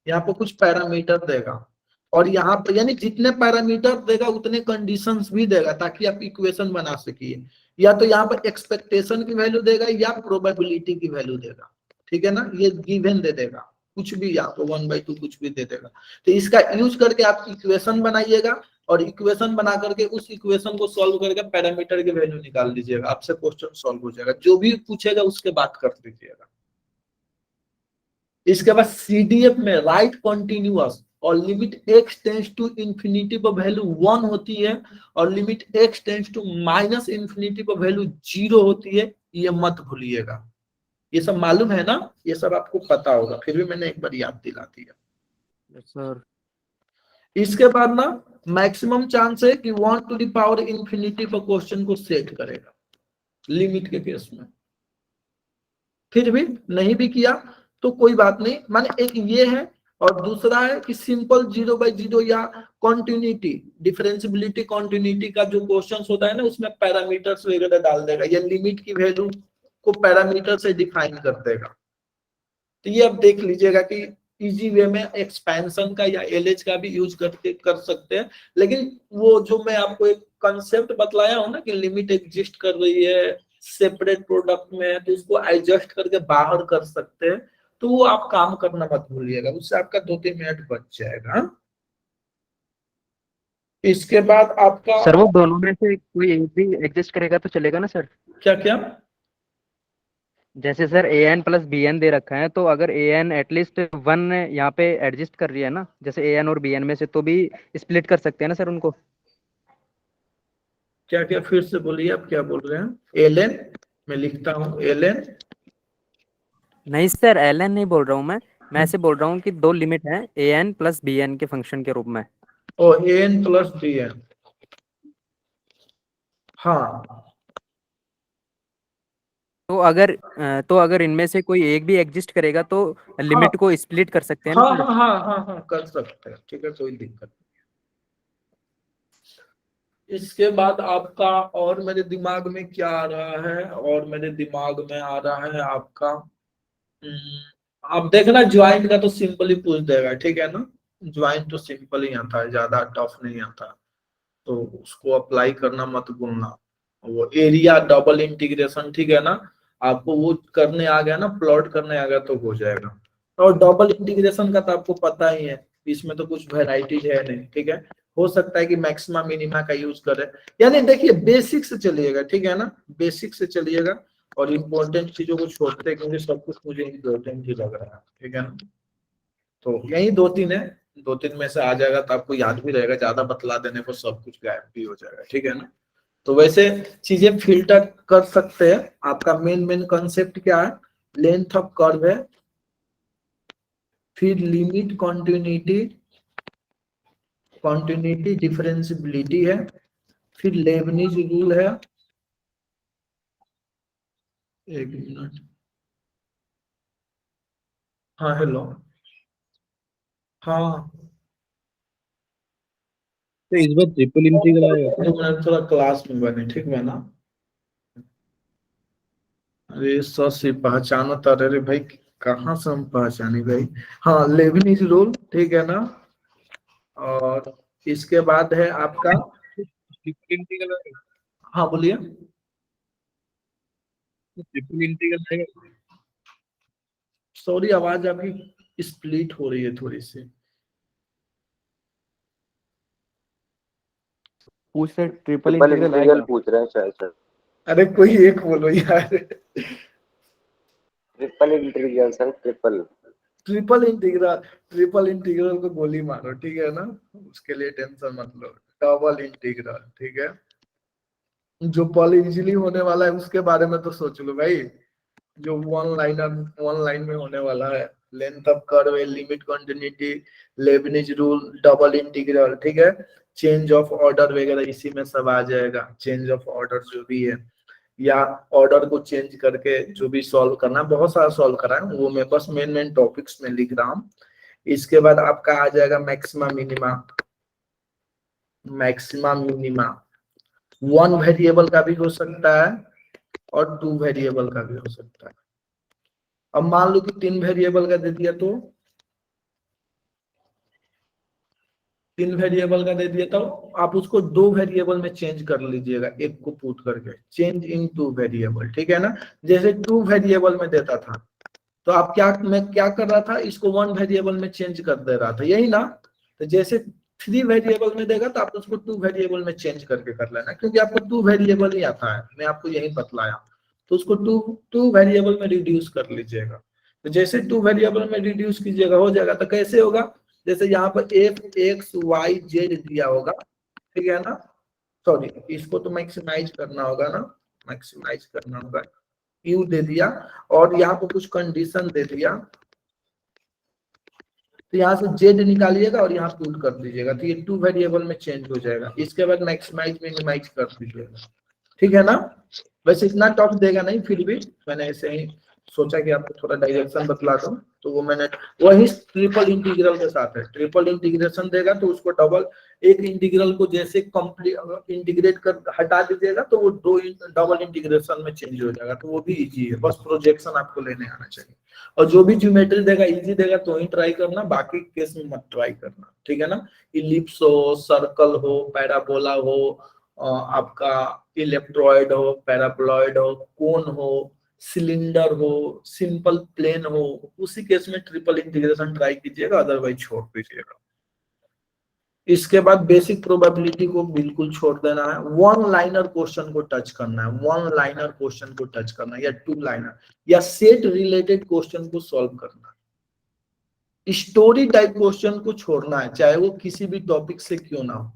यहाँ पर कुछ पैरामीटर देगा, और यहाँ पर यानी जितने पैरामीटर देगा उतने कंडीशंस भी देगा, ताकि आप इक्वेशन बना सकिए। या तो यहाँ पर एक्सपेक्टेशन की वैल्यू देगा या प्रोबेबिलिटी की वैल्यू देगा, ठीक है ना, ये गिवन दे देगा, कुछ भी यहाँ पर 1/2 कुछ भी दे देगा। तो इसका यूज करके आप इक्वेशन बनाइएगा, और इक्वेशन बना करके उस इक्वेशन को सॉल्व करके पैरामीटर की वैल्यू निकाल लीजिएगा, आपसे क्वेश्चन सॉल्व हो जाएगा। जो भी पूछेगा उसके बाद कर दीजिएगा। इसके बाद सीडीएफ में राइट कॉन्टिन्यूअस और limit x tends to infinity पर वैल्यू 1 होती है, और limit x tends to minus infinity पर वैल्यू 0 होती है, ये मत भूलिएगा। ये सब मालूम है ना, ये सब आपको पता होगा, फिर भी मैंने एक बार याद दिला दिया। सर इसके बाद ना मैक्सिमम चांस है कि 1 टू द पावर इंफिनिटी पर क्वेश्चन को सेट करेगा लिमिट के केस में। फिर भी नहीं भी किया तो कोई बात नहीं, माने एक ये है और दूसरा है कि सिंपल 0/0 या कॉन्टिन्यूटी, डिफरेंशियबिलिटी कॉन्टिन्यूटी का जो क्वेश्चन होता है ना, उसमें पैरामीटर्स वगैरह डाल देगा या लिमिट की वैल्यू को पैरामीटर से डिफाइन कर देगा। तो ये अब देख लीजिएगा कि इजी वे में एक्सपेंशन का या एलएच का भी यूज करके कर सकते हैं, लेकिन वो जो मैं आपको एक कंसेप्ट बतलाया हूं ना कि लिमिट एग्जिस्ट कर रही है सेपरेट प्रोडक्ट में, तो उसको एडजस्ट करके बाहर कर सकते हैं, तो वो आप काम करना मत भूलिएगा, उससे आपका 2-3 मिनट बच जाएगा। इसके बाद आपका सर वो दोनों में से कोई एक भी एग्जिस्ट करेगा तो चलेगा ना सर? क्या क्या? जैसे सर an प्लस bn दे रखा है, तो अगर an एटलीस्ट 1 यहाँ पे एडजस्ट कर रही है ना, जैसे an और bn में से, तो भी स्प्लिट कर सकते हैं ना सर उनको? क्या क्या फिर से बोलिए, आप क्या बोल रहे हैं? ln मैं लिखता हूँ, ln नहीं सर, ln नहीं बोल रहा हूँ मैं ऐसे बोल रहा हूँ कि दो लिमिट है an प्लस bn के फंक्शन के रूप में। ओ an प्लस bn, हाँ तो अगर इनमें से कोई एक भी एग्जिस्ट करेगा तो लिमिट को स्प्लिट कर सकते हैं ना हाँ सर? हाँ हाँ हाँ हाँ कर सकते हैं, ठीक है, कोई दिक्कत नहीं। इसके बाद आपका और मेरे दिमाग में क्या आ रहा है, और मेरे दिमाग में आ रहा है आपका आप देखना ज्वाइंट का तो सिंपल ही पूछ देगा, ठीक है ना, ज्वाइंट तो सिंपल ही आता है, ज्यादा टफ नहीं आता, तो उसको अप्लाई करना मत भूलना। वो एरिया डबल इंटीग्रेशन, ठीक है ना, आपको वो करने आ गया ना, प्लॉट करने आ गया तो हो जाएगा। और डबल इंटीग्रेशन का तो आपको पता ही है, इसमें तो कुछ वेराइटीज है नहीं, ठीक है, हो सकता है कि मैक्सिमा मिनिमा का यूज करें, यानी देखिए बेसिक से चलिएगा, ठीक है ना, बेसिक से चलिएगा और इम्पोर्टेंट चीजों को छोड़ते हैं, क्योंकि सब कुछ मुझे इम्पोर्टेंट ही लग रहा है, ठीक है ना। तो यही 2-3 है, 2-3 में से आ जाएगा तो आपको याद भी रहेगा, ज्यादा बतला देने पर सब कुछ गायब भी हो जाएगा, ठीक है ना। तो वैसे चीजें फिल्टर कर सकते हैं। आपका मेन कॉन्सेप्ट क्या है? लेंथ ऑफ कर्व है, फिर लिमिट कॉन्टिन्यूटी डिफरेंशियबिलिटी है, फिर लेबनिज रूल है, एक मिनट, हाँ हेलो, हाँ तो इस बार ट्रिपल इंटीग्रल आएगा? थोड़ा क्लास में बने, ठीक है ना। अरे सर से पहचानो तो, अरे भाई कहाँ से हम पहचाने भाई। हाँ लेबनिज रूल, ठीक है ना। और इसके बाद है आपका ट्रिपल इंटीग्रल आएगा? हाँ बोलिए। ट्रिपल इंटीग्रल आएगा? सॉरी आवाज आपकी स्प्लिट हो रही है थोड़ी सी। पूछ रहे ट्रिपल इंटीग्रल आएगा? पूछ रहे हैं शायद सर। अरे कोई एक बोलो यार। Triple integral sir, triple integral को गोली मारो, ठीक है ना, उसके लिए टेंशन मत लो। डबल इंटीग्रल, ठीक है, जो पल इजीली होने वाला है उसके बारे में तो सोच लो भाई, जो वन लाइन में होने वाला है। Length of curve, limit continuity, Lebanese rule, double integral, ठीक है, चेंज ऑफ ऑर्डर वगैरह इसी में सब आ जाएगा। चेंज ऑफ ऑर्डर जो भी है, या ऑर्डर को चेंज करके जो भी सॉल्व करना, बहुत सारा सॉल्व करा है वो, मैं बस मेन टॉपिक्स में लिख रहा हूँ। इसके बाद आपका आ जाएगा मैक्सिमा मिनिमा। वन वेरिएबल का भी हो सकता है और 2 वेरिएबल का भी हो सकता है। अब मान लो कि 3 वेरिएबल का दे दिया, तो 3 वेरिएबल का दे दिया तो आप उसको 2 वेरिएबल में चेंज कर लीजिएगा, एक को पुट करके, चेंज इन 2 वेरिएबल, ठीक है ना। जैसे 2 वेरिएबल में देता था तो आप मैं क्या कर रहा था, इसको 1 वेरिएबल में चेंज कर दे रहा था, यही ना। तो जैसे 3 वेरिएबल में देगा तो आप उसको 2 वेरिएबल में चेंज करके कर लेना, क्योंकि आपको 2 वेरिएबल ही आता है, मैं आपको यही बतलाया। तो उसको 2 वेरिएबल में रिड्यूस कर लीजिएगा। तो जैसे 2 वेरिएबल में रिड्यूस कीजिएगा हो जाएगा। तो कैसे होगा, जैसे यहाँ पर f x y z दिया होगा, ठीक है ना, सॉरी इसको तो मैक्सिमाइज करना होगा ना, मैक्सिमाइज करना होगा, u दे दिया और यहाँ पर कुछ कंडीशन दे दिया, तो यहाँ से z निकालिएगा और यहाँ पुट कर दीजिएगा, तो ये 2 वेरिएबल में चेंज हो जाएगा। इसके बाद मैक्सिमाइज मिनिमाइज कर दीजिएगा, ठीक है ना। वैसे इतना टफ देगा नहीं, फिर भी मैंने ऐसे ही सोचा कि आपको थोड़ा डायरेक्शन बतला दूं, तो वो मैंने वही ट्रिपल इंटीग्रल के साथ है। ट्रिपल इंटीग्रेशन देगा तो उसको डबल, एक इंटीग्रल को जैसे कंप्लीट इंटीग्रेट कर हटा दीजिएगा तो वो दो डबल इंटीग्रेशन में चेंज हो जाएगा, तो वो भी इजी है, बस प्रोजेक्शन आपको लेने आना चाहिए। और जो भी ज्योमेट्री देगा इजी देगा तो ही ट्राई करना, बाकी केस में मत ट्राई करना, ठीक है ना। इलिप्स हो, सर्कल हो, पैराबोला हो, आपका इलेक्ट्रॉइड हो, पैराबोलॉइड हो, कोन हो, सिलेंडर हो, सिंपल प्लेन हो, उसी केस में ट्रिपल इंटीग्रेशन ट्राई कीजिएगा, अदरवाइज छोड़ दीजिएगा। इसके बाद बेसिक प्रोबेबिलिटी को बिल्कुल छोड़ देना है, वन लाइनर क्वेश्चन को टच करना है, वन लाइनर क्वेश्चन को टच करना है, या टू लाइनर या सेट रिलेटेड क्वेश्चन को सॉल्व करना है। स्टोरी टाइप क्वेश्चन को छोड़ना है, चाहे वो किसी भी टॉपिक से क्यों ना हो।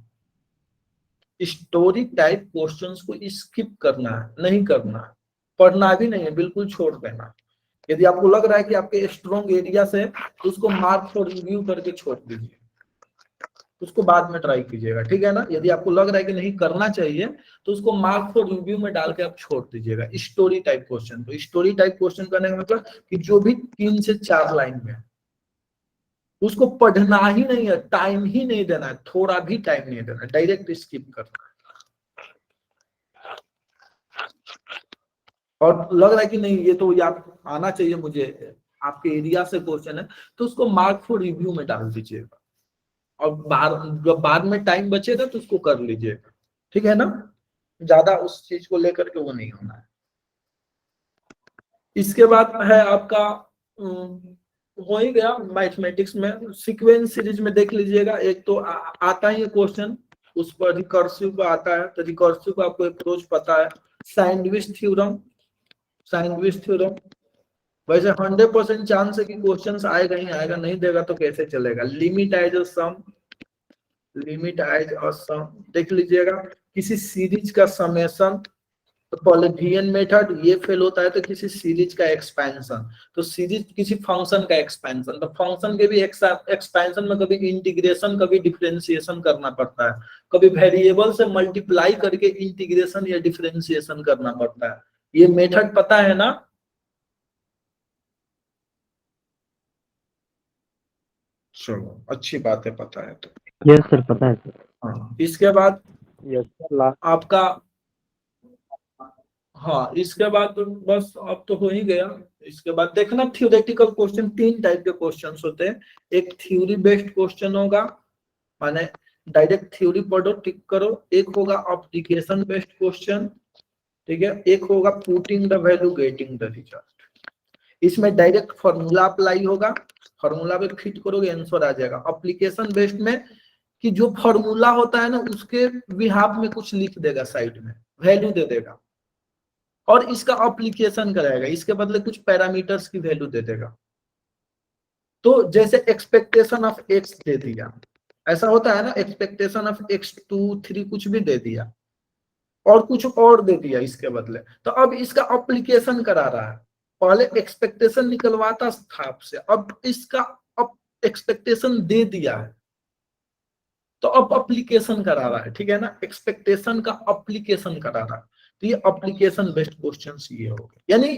स्टोरी टाइप क्वेश्चंस को स्किप करना है, नहीं करना है, पढ़ना भी नहीं है, बिल्कुल छोड़ देना। यदि आपको लग रहा है कि आपके स्ट्रॉन्ग एरिया से, तो उसको मार्क फॉर रिव्यू करके छोड़ दीजिए, उसको बाद में ट्राई कीजिएगा, ठीक है ना। यदि आपको लग रहा है कि नहीं करना चाहिए तो उसको मार्क फॉर रिव्यू में डाल के आप छोड़ दीजिएगा स्टोरी टाइप क्वेश्चन को। स्टोरी टाइप क्वेश्चन करने का मतलब कि जो भी 3 से 4 लाइन में, उसको पढ़ना ही नहीं है, टाइम ही नहीं देना है, थोड़ा भी टाइम नहीं देना, डायरेक्ट स्किप करना है। और लग रहा है कि नहीं ये तो याद आना चाहिए मुझे, आपके एरिया से क्वेश्चन है, तो उसको मार्क फॉर रिव्यू में डाल दीजिएगा, और जब बाद में टाइम बचेगा तो उसको कर लीजिएगा, ठीक है ना। ज्यादा उस चीज को लेकर के वो नहीं होना है। इसके बाद है आपका हो ही गया मैथमेटिक्स में, सीक्वेंस सीरीज में देख लीजिएगा। एक तो आता ही क्वेश्चन, उस पर रिकर्सिव का आता है, तो रिकर्सिव का आपको अप्रोच पता है, सैंडविच थ्योरम। सैंडविच थ्योरम वैसे 100% चांस है कि क्वेश्चंस आएगा ही आएगा, नहीं देगा तो कैसे चलेगा। Limit as a sum, limit as a sum देख लीजिएगा। किसी सीरीज का समेशन, तो पॉलीवियन मेथड ये फेल होता है, तो किसी सीरीज का एक्सपेंशन, तो सीरीज किसी फंक्शन का एक्सपेंशन, तो फंक्शन के भी एक्सपेंशन में कभी इंटीग्रेशन कभी डिफरेंशिएशन करना पड़ता है, कभी वेरिएबल से मल्टीप्लाई करके इंटीग्रेशन या डिफरेंशिएशन करना पड़ता है। ये मेथड पता है ना। चलो अच्छी बात है, पता है तो। यस सर, पता है सर। हाँ, इसके बाद यस सर, आपका, हाँ इसके बाद तो बस अब तो हो ही गया। इसके बाद देखना थ्योरेटिकल क्वेश्चन, 3 टाइप के क्वेश्चंस होते हैं। एक थ्योरी बेस्ड क्वेश्चन होगा, माने डायरेक्ट थ्योरी पढ़ो टिक करो। एक होगा एप्लीकेशन बेस्ड क्वेश्चन, ठीक है। एक होगा putting the value getting the result. इसमें डायरेक्ट फॉर्मूला अप्लाई होगा, फॉर्मूला पे फिट करोगे आंसर आ जाएगा। एप्लीकेशन बेस्ड में कि जो फॉर्मूला होता है ना, उसके बिहाफ में कुछ लिख देगा, साइड में वैल्यू दे देगा, और इसका एप्लीकेशन कराएगा, इसके बदले कुछ पैरामीटर्स की वैल्यू दे देगा। तो जैसे एक्सपेक्टेशन ऑफ एक्स दे दिया, ऐसा होता है ना, एक्सपेक्टेशन ऑफ x2 3 कुछ भी दे दिया, और कुछ और दे दिया इसके बदले, तो अब इसका एप्लीकेशन करा रहा है। पहले एक्सपेक्टेशन निकलवाता था आपसे, अब इसका एक्सपेक्टेशन दे दिया है, तो अब एप्लीकेशन करा रहा है, ठीक है ना। एक्सपेक्टेशन का एप्लीकेशन करा रहा है, तो ये एप्लीकेशन बेस्ड क्वेश्चंस ये हो गए। यानी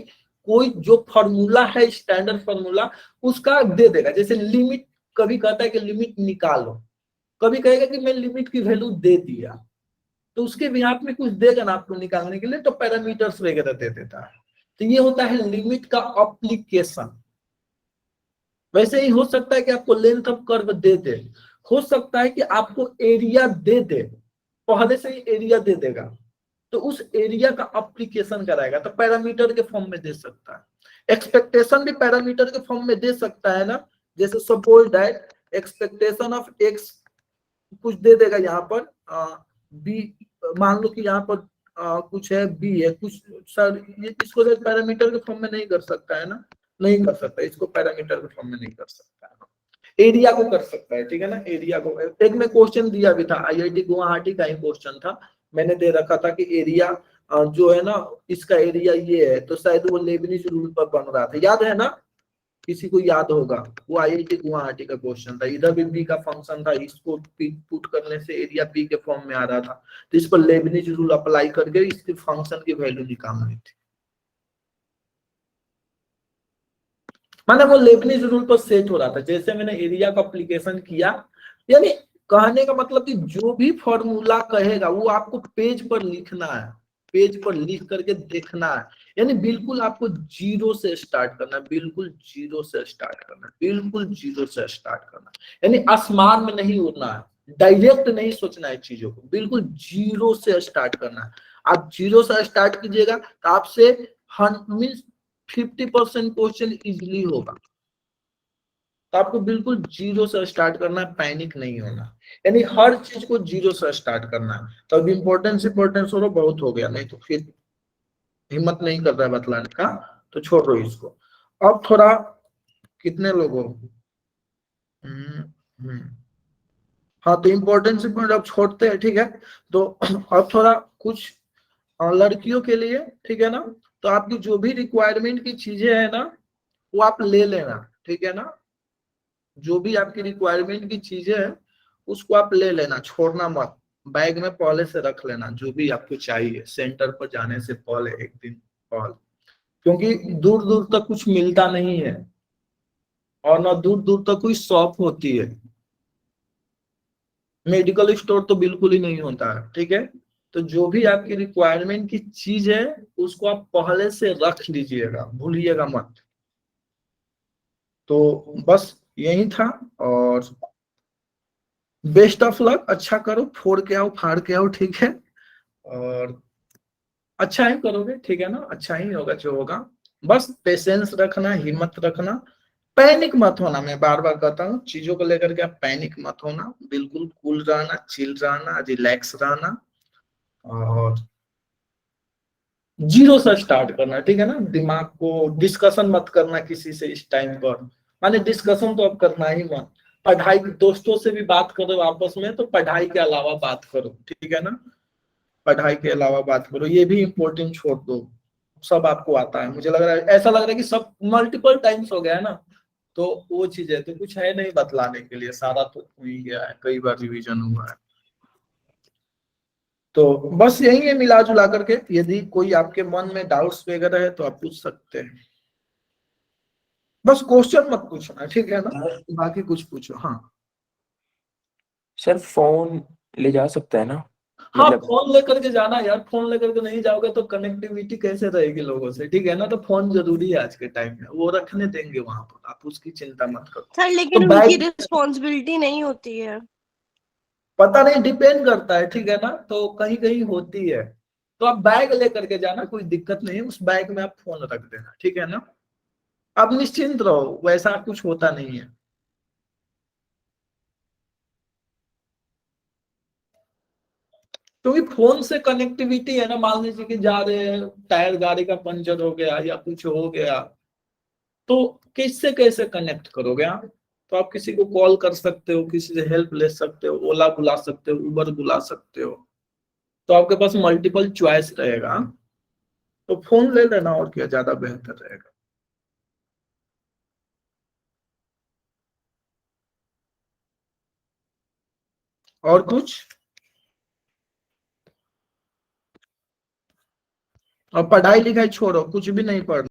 कोई जो फॉर्मूला है, स्टैंडर्ड फॉर्मूला, उसका दे देगा। जैसे लिमिट, कभी कहता है कि लिमिट निकालो, कभी कहेगा कि मैं लिमिट की वैल्यू दे दिया, तो उसके बिहाफ में कुछ देगा ना आपको निकालने के लिए, तो पैरामीटर्स वगैरह दे देता है। तो ये होता है लिमिट का एप्लीकेशन। वैसे ही हो सकता है कि आपको लेंथ ऑफ कर्व दे दे, हो सकता है कि आपको एरिया दे दे, पहले से ही एरिया दे देगा, तो उस एरिया का एप्लीकेशन कराएगा, तो पैरामीटर के फॉर्म में दे सकता है। एक्सपेक्टेशन भी पैरामीटर के फॉर्म में दे सकता है ना। जैसे suppose that expectation of x कुछ दे देगा, यहाँ पर बी, मान लो कि यहाँ पर कुछ है बी है कुछ, सर ये इसको पैरामीटर के फॉर्म में नहीं कर सकता है ना, नहीं कर सकता, इसको पैरामीटर के फॉर्म में नहीं कर सकता है। एरिया को कर सकता है, ठीक है ना। एरिया को एक में क्वेश्चन दिया भी था, IIT गुवाहाटी का ही क्वेश्चन था, मैंने दे रखा था कि एरिया जो है ना, इसका एरिया ये है, तो शायद वो लेबनिज रूल पर बन रहा था, याद है ना, किसी को याद होगा, वो IIT गुवाहाटी का क्वेश्चन था। इधर भी बी का फंक्शन था, इसको पुट करने से एरिया बी के फॉर्म में आ रहा था, तो इस पर लेबनिज रूल अप्लाई करके इसके फंक्शन की वैल्यू निकालनी थी। माने वो लेबनीज रूल पर सेट हो रहा था। जैसे मैंने एरिया का एप्लीकेशन किया, यानी कहने का मतलब कि जो भी फॉर्मूला कहेगा वो आपको पेज पर लिखना है, पेज पर लिख करके देखना है। यानी बिल्कुल आपको जीरो से स्टार्ट करना है, बिल्कुल जीरो से स्टार्ट करना है, बिल्कुल जीरो से स्टार्ट करना है। यानी आसमान में नहीं उड़ना है, डायरेक्ट नहीं सोचना है चीजों को, बिल्कुल जीरो से स्टार्ट करना है। आप जीरो से स्टार्ट कीजिएगा तो आपसे 50% क्वेश्चन इजिली होगा। तो आपको बिल्कुल जीरो से स्टार्ट करना है, पैनिक नहीं होना, यानी हर चीज को जीरो से स्टार्ट करना है। तो अब इम्पोर्टेंस और बहुत हो गया, नहीं तो फिर हिम्मत नहीं कर रहा है बतलाने का, तो छोड़ दो इसको। अब थोड़ा कितने लोगों, हाँ तो इम्पोर्टेंस अब छोड़ते हैं, ठीक है। तो अब थोड़ा कुछ लड़कियों के लिए, ठीक है ना, तो आपकी जो भी रिक्वायरमेंट की चीजें है ना वो आप ले लेना, ठीक है ना। जो भी आपकी रिक्वायरमेंट की चीजें हैं उसको आप ले लेना, छोड़ना मत, बैग में पहले से रख लेना जो भी आपको चाहिए सेंटर पर जाने से पहले एक दिन पहले, क्योंकि दूर दूर तक कुछ मिलता नहीं है और ना दूर दूर तक कोई शॉप होती है, मेडिकल स्टोर तो बिल्कुल ही नहीं होता है, ठीक है। तो जो भी आपकी रिक्वायरमेंट की चीज है उसको आप पहले से रख लीजिएगा, भूलिएगा मत। तो बस यही था, और बेस्ट ऑफ लक, अच्छा करो, फोड़ के आओ फाड़ के आओ, ठीक है, और अच्छा ही करोगे, ठीक है ना, अच्छा ही होगा जो होगा। बस पेशेंस रखना, हिम्मत रखना, पैनिक मत होना। मैं बार बार कहता हूँ चीजों को लेकर के आप पैनिक मत होना, बिल्कुल कूल रहना, चिल रहना, रिलैक्स रहना, और जीरो से स्टार्ट करना, ठीक है ना। दिमाग को डिस्कशन मत करना किसी से इस टाइम पर, माने डिस्कशन तो अब करना ही मत। पढ़ाई, दोस्तों से भी बात करो आपस में तो पढ़ाई के अलावा बात करो, ठीक है ना, पढ़ाई के अलावा बात करो, ये भी इम्पोर्टेंट छोड़ दो। सब आपको आता है, मुझे लग रहा है, ऐसा लग रहा है कि सब मल्टीपल टाइम्स हो गया है ना, तो वो चीज है, तो कुछ है नहीं बतलाने के लिए, सारा तो हो ही गया है, कई बार रिवीजन हुआ है। तो बस यही है मिला जुला करके। यदि कोई आपके मन में डाउट्स वगैरह है तो आप पूछ सकते हैं, बस क्वेश्चन मत पूछना, ठीक है ना, बाकी कुछ पूछो। हाँ सर फोन ले जा सकता है ना, हाँ, मतलब फोन लेकर के जाना यार, फोन लेकर के नहीं जाओगे तो कनेक्टिविटी कैसे रहेगी लोगों से, ठीक है ना। तो फोन जरूरी है आज के टाइम में, वो रखने देंगे वहां पर, आप उसकी चिंता मत करो। सर तो लेकिन उनकी बैग, रिस्पॉन्सिबिलिटी नहीं होती है। पता नहीं, डिपेंड करता है, ठीक है ना, तो कहीं कहीं होती है। तो आप बैग लेकर के जाना, कोई दिक्कत नहीं है, उस बैग में आप फोन रख देना, ठीक है ना। आप निश्चिंत रहो, वैसा कुछ होता नहीं है। क्योंकि फोन से कनेक्टिविटी है ना, मान लीजिए कि जा रहे हैं, टायर गाड़ी का पंचर हो गया या कुछ हो गया, तो किससे कैसे कनेक्ट करोगे आप। तो आप किसी को कॉल कर सकते हो, किसी से हेल्प ले सकते हो, ओला बुला सकते हो, उबर बुला सकते हो, तो आपके पास मल्टीपल चॉइस रहेगा। तो फोन ले लेना, और क्या ज्यादा बेहतर रहेगा। और कुछ, और पढ़ाई लिखाई छोड़ो, कुछ भी नहीं पढ़ना।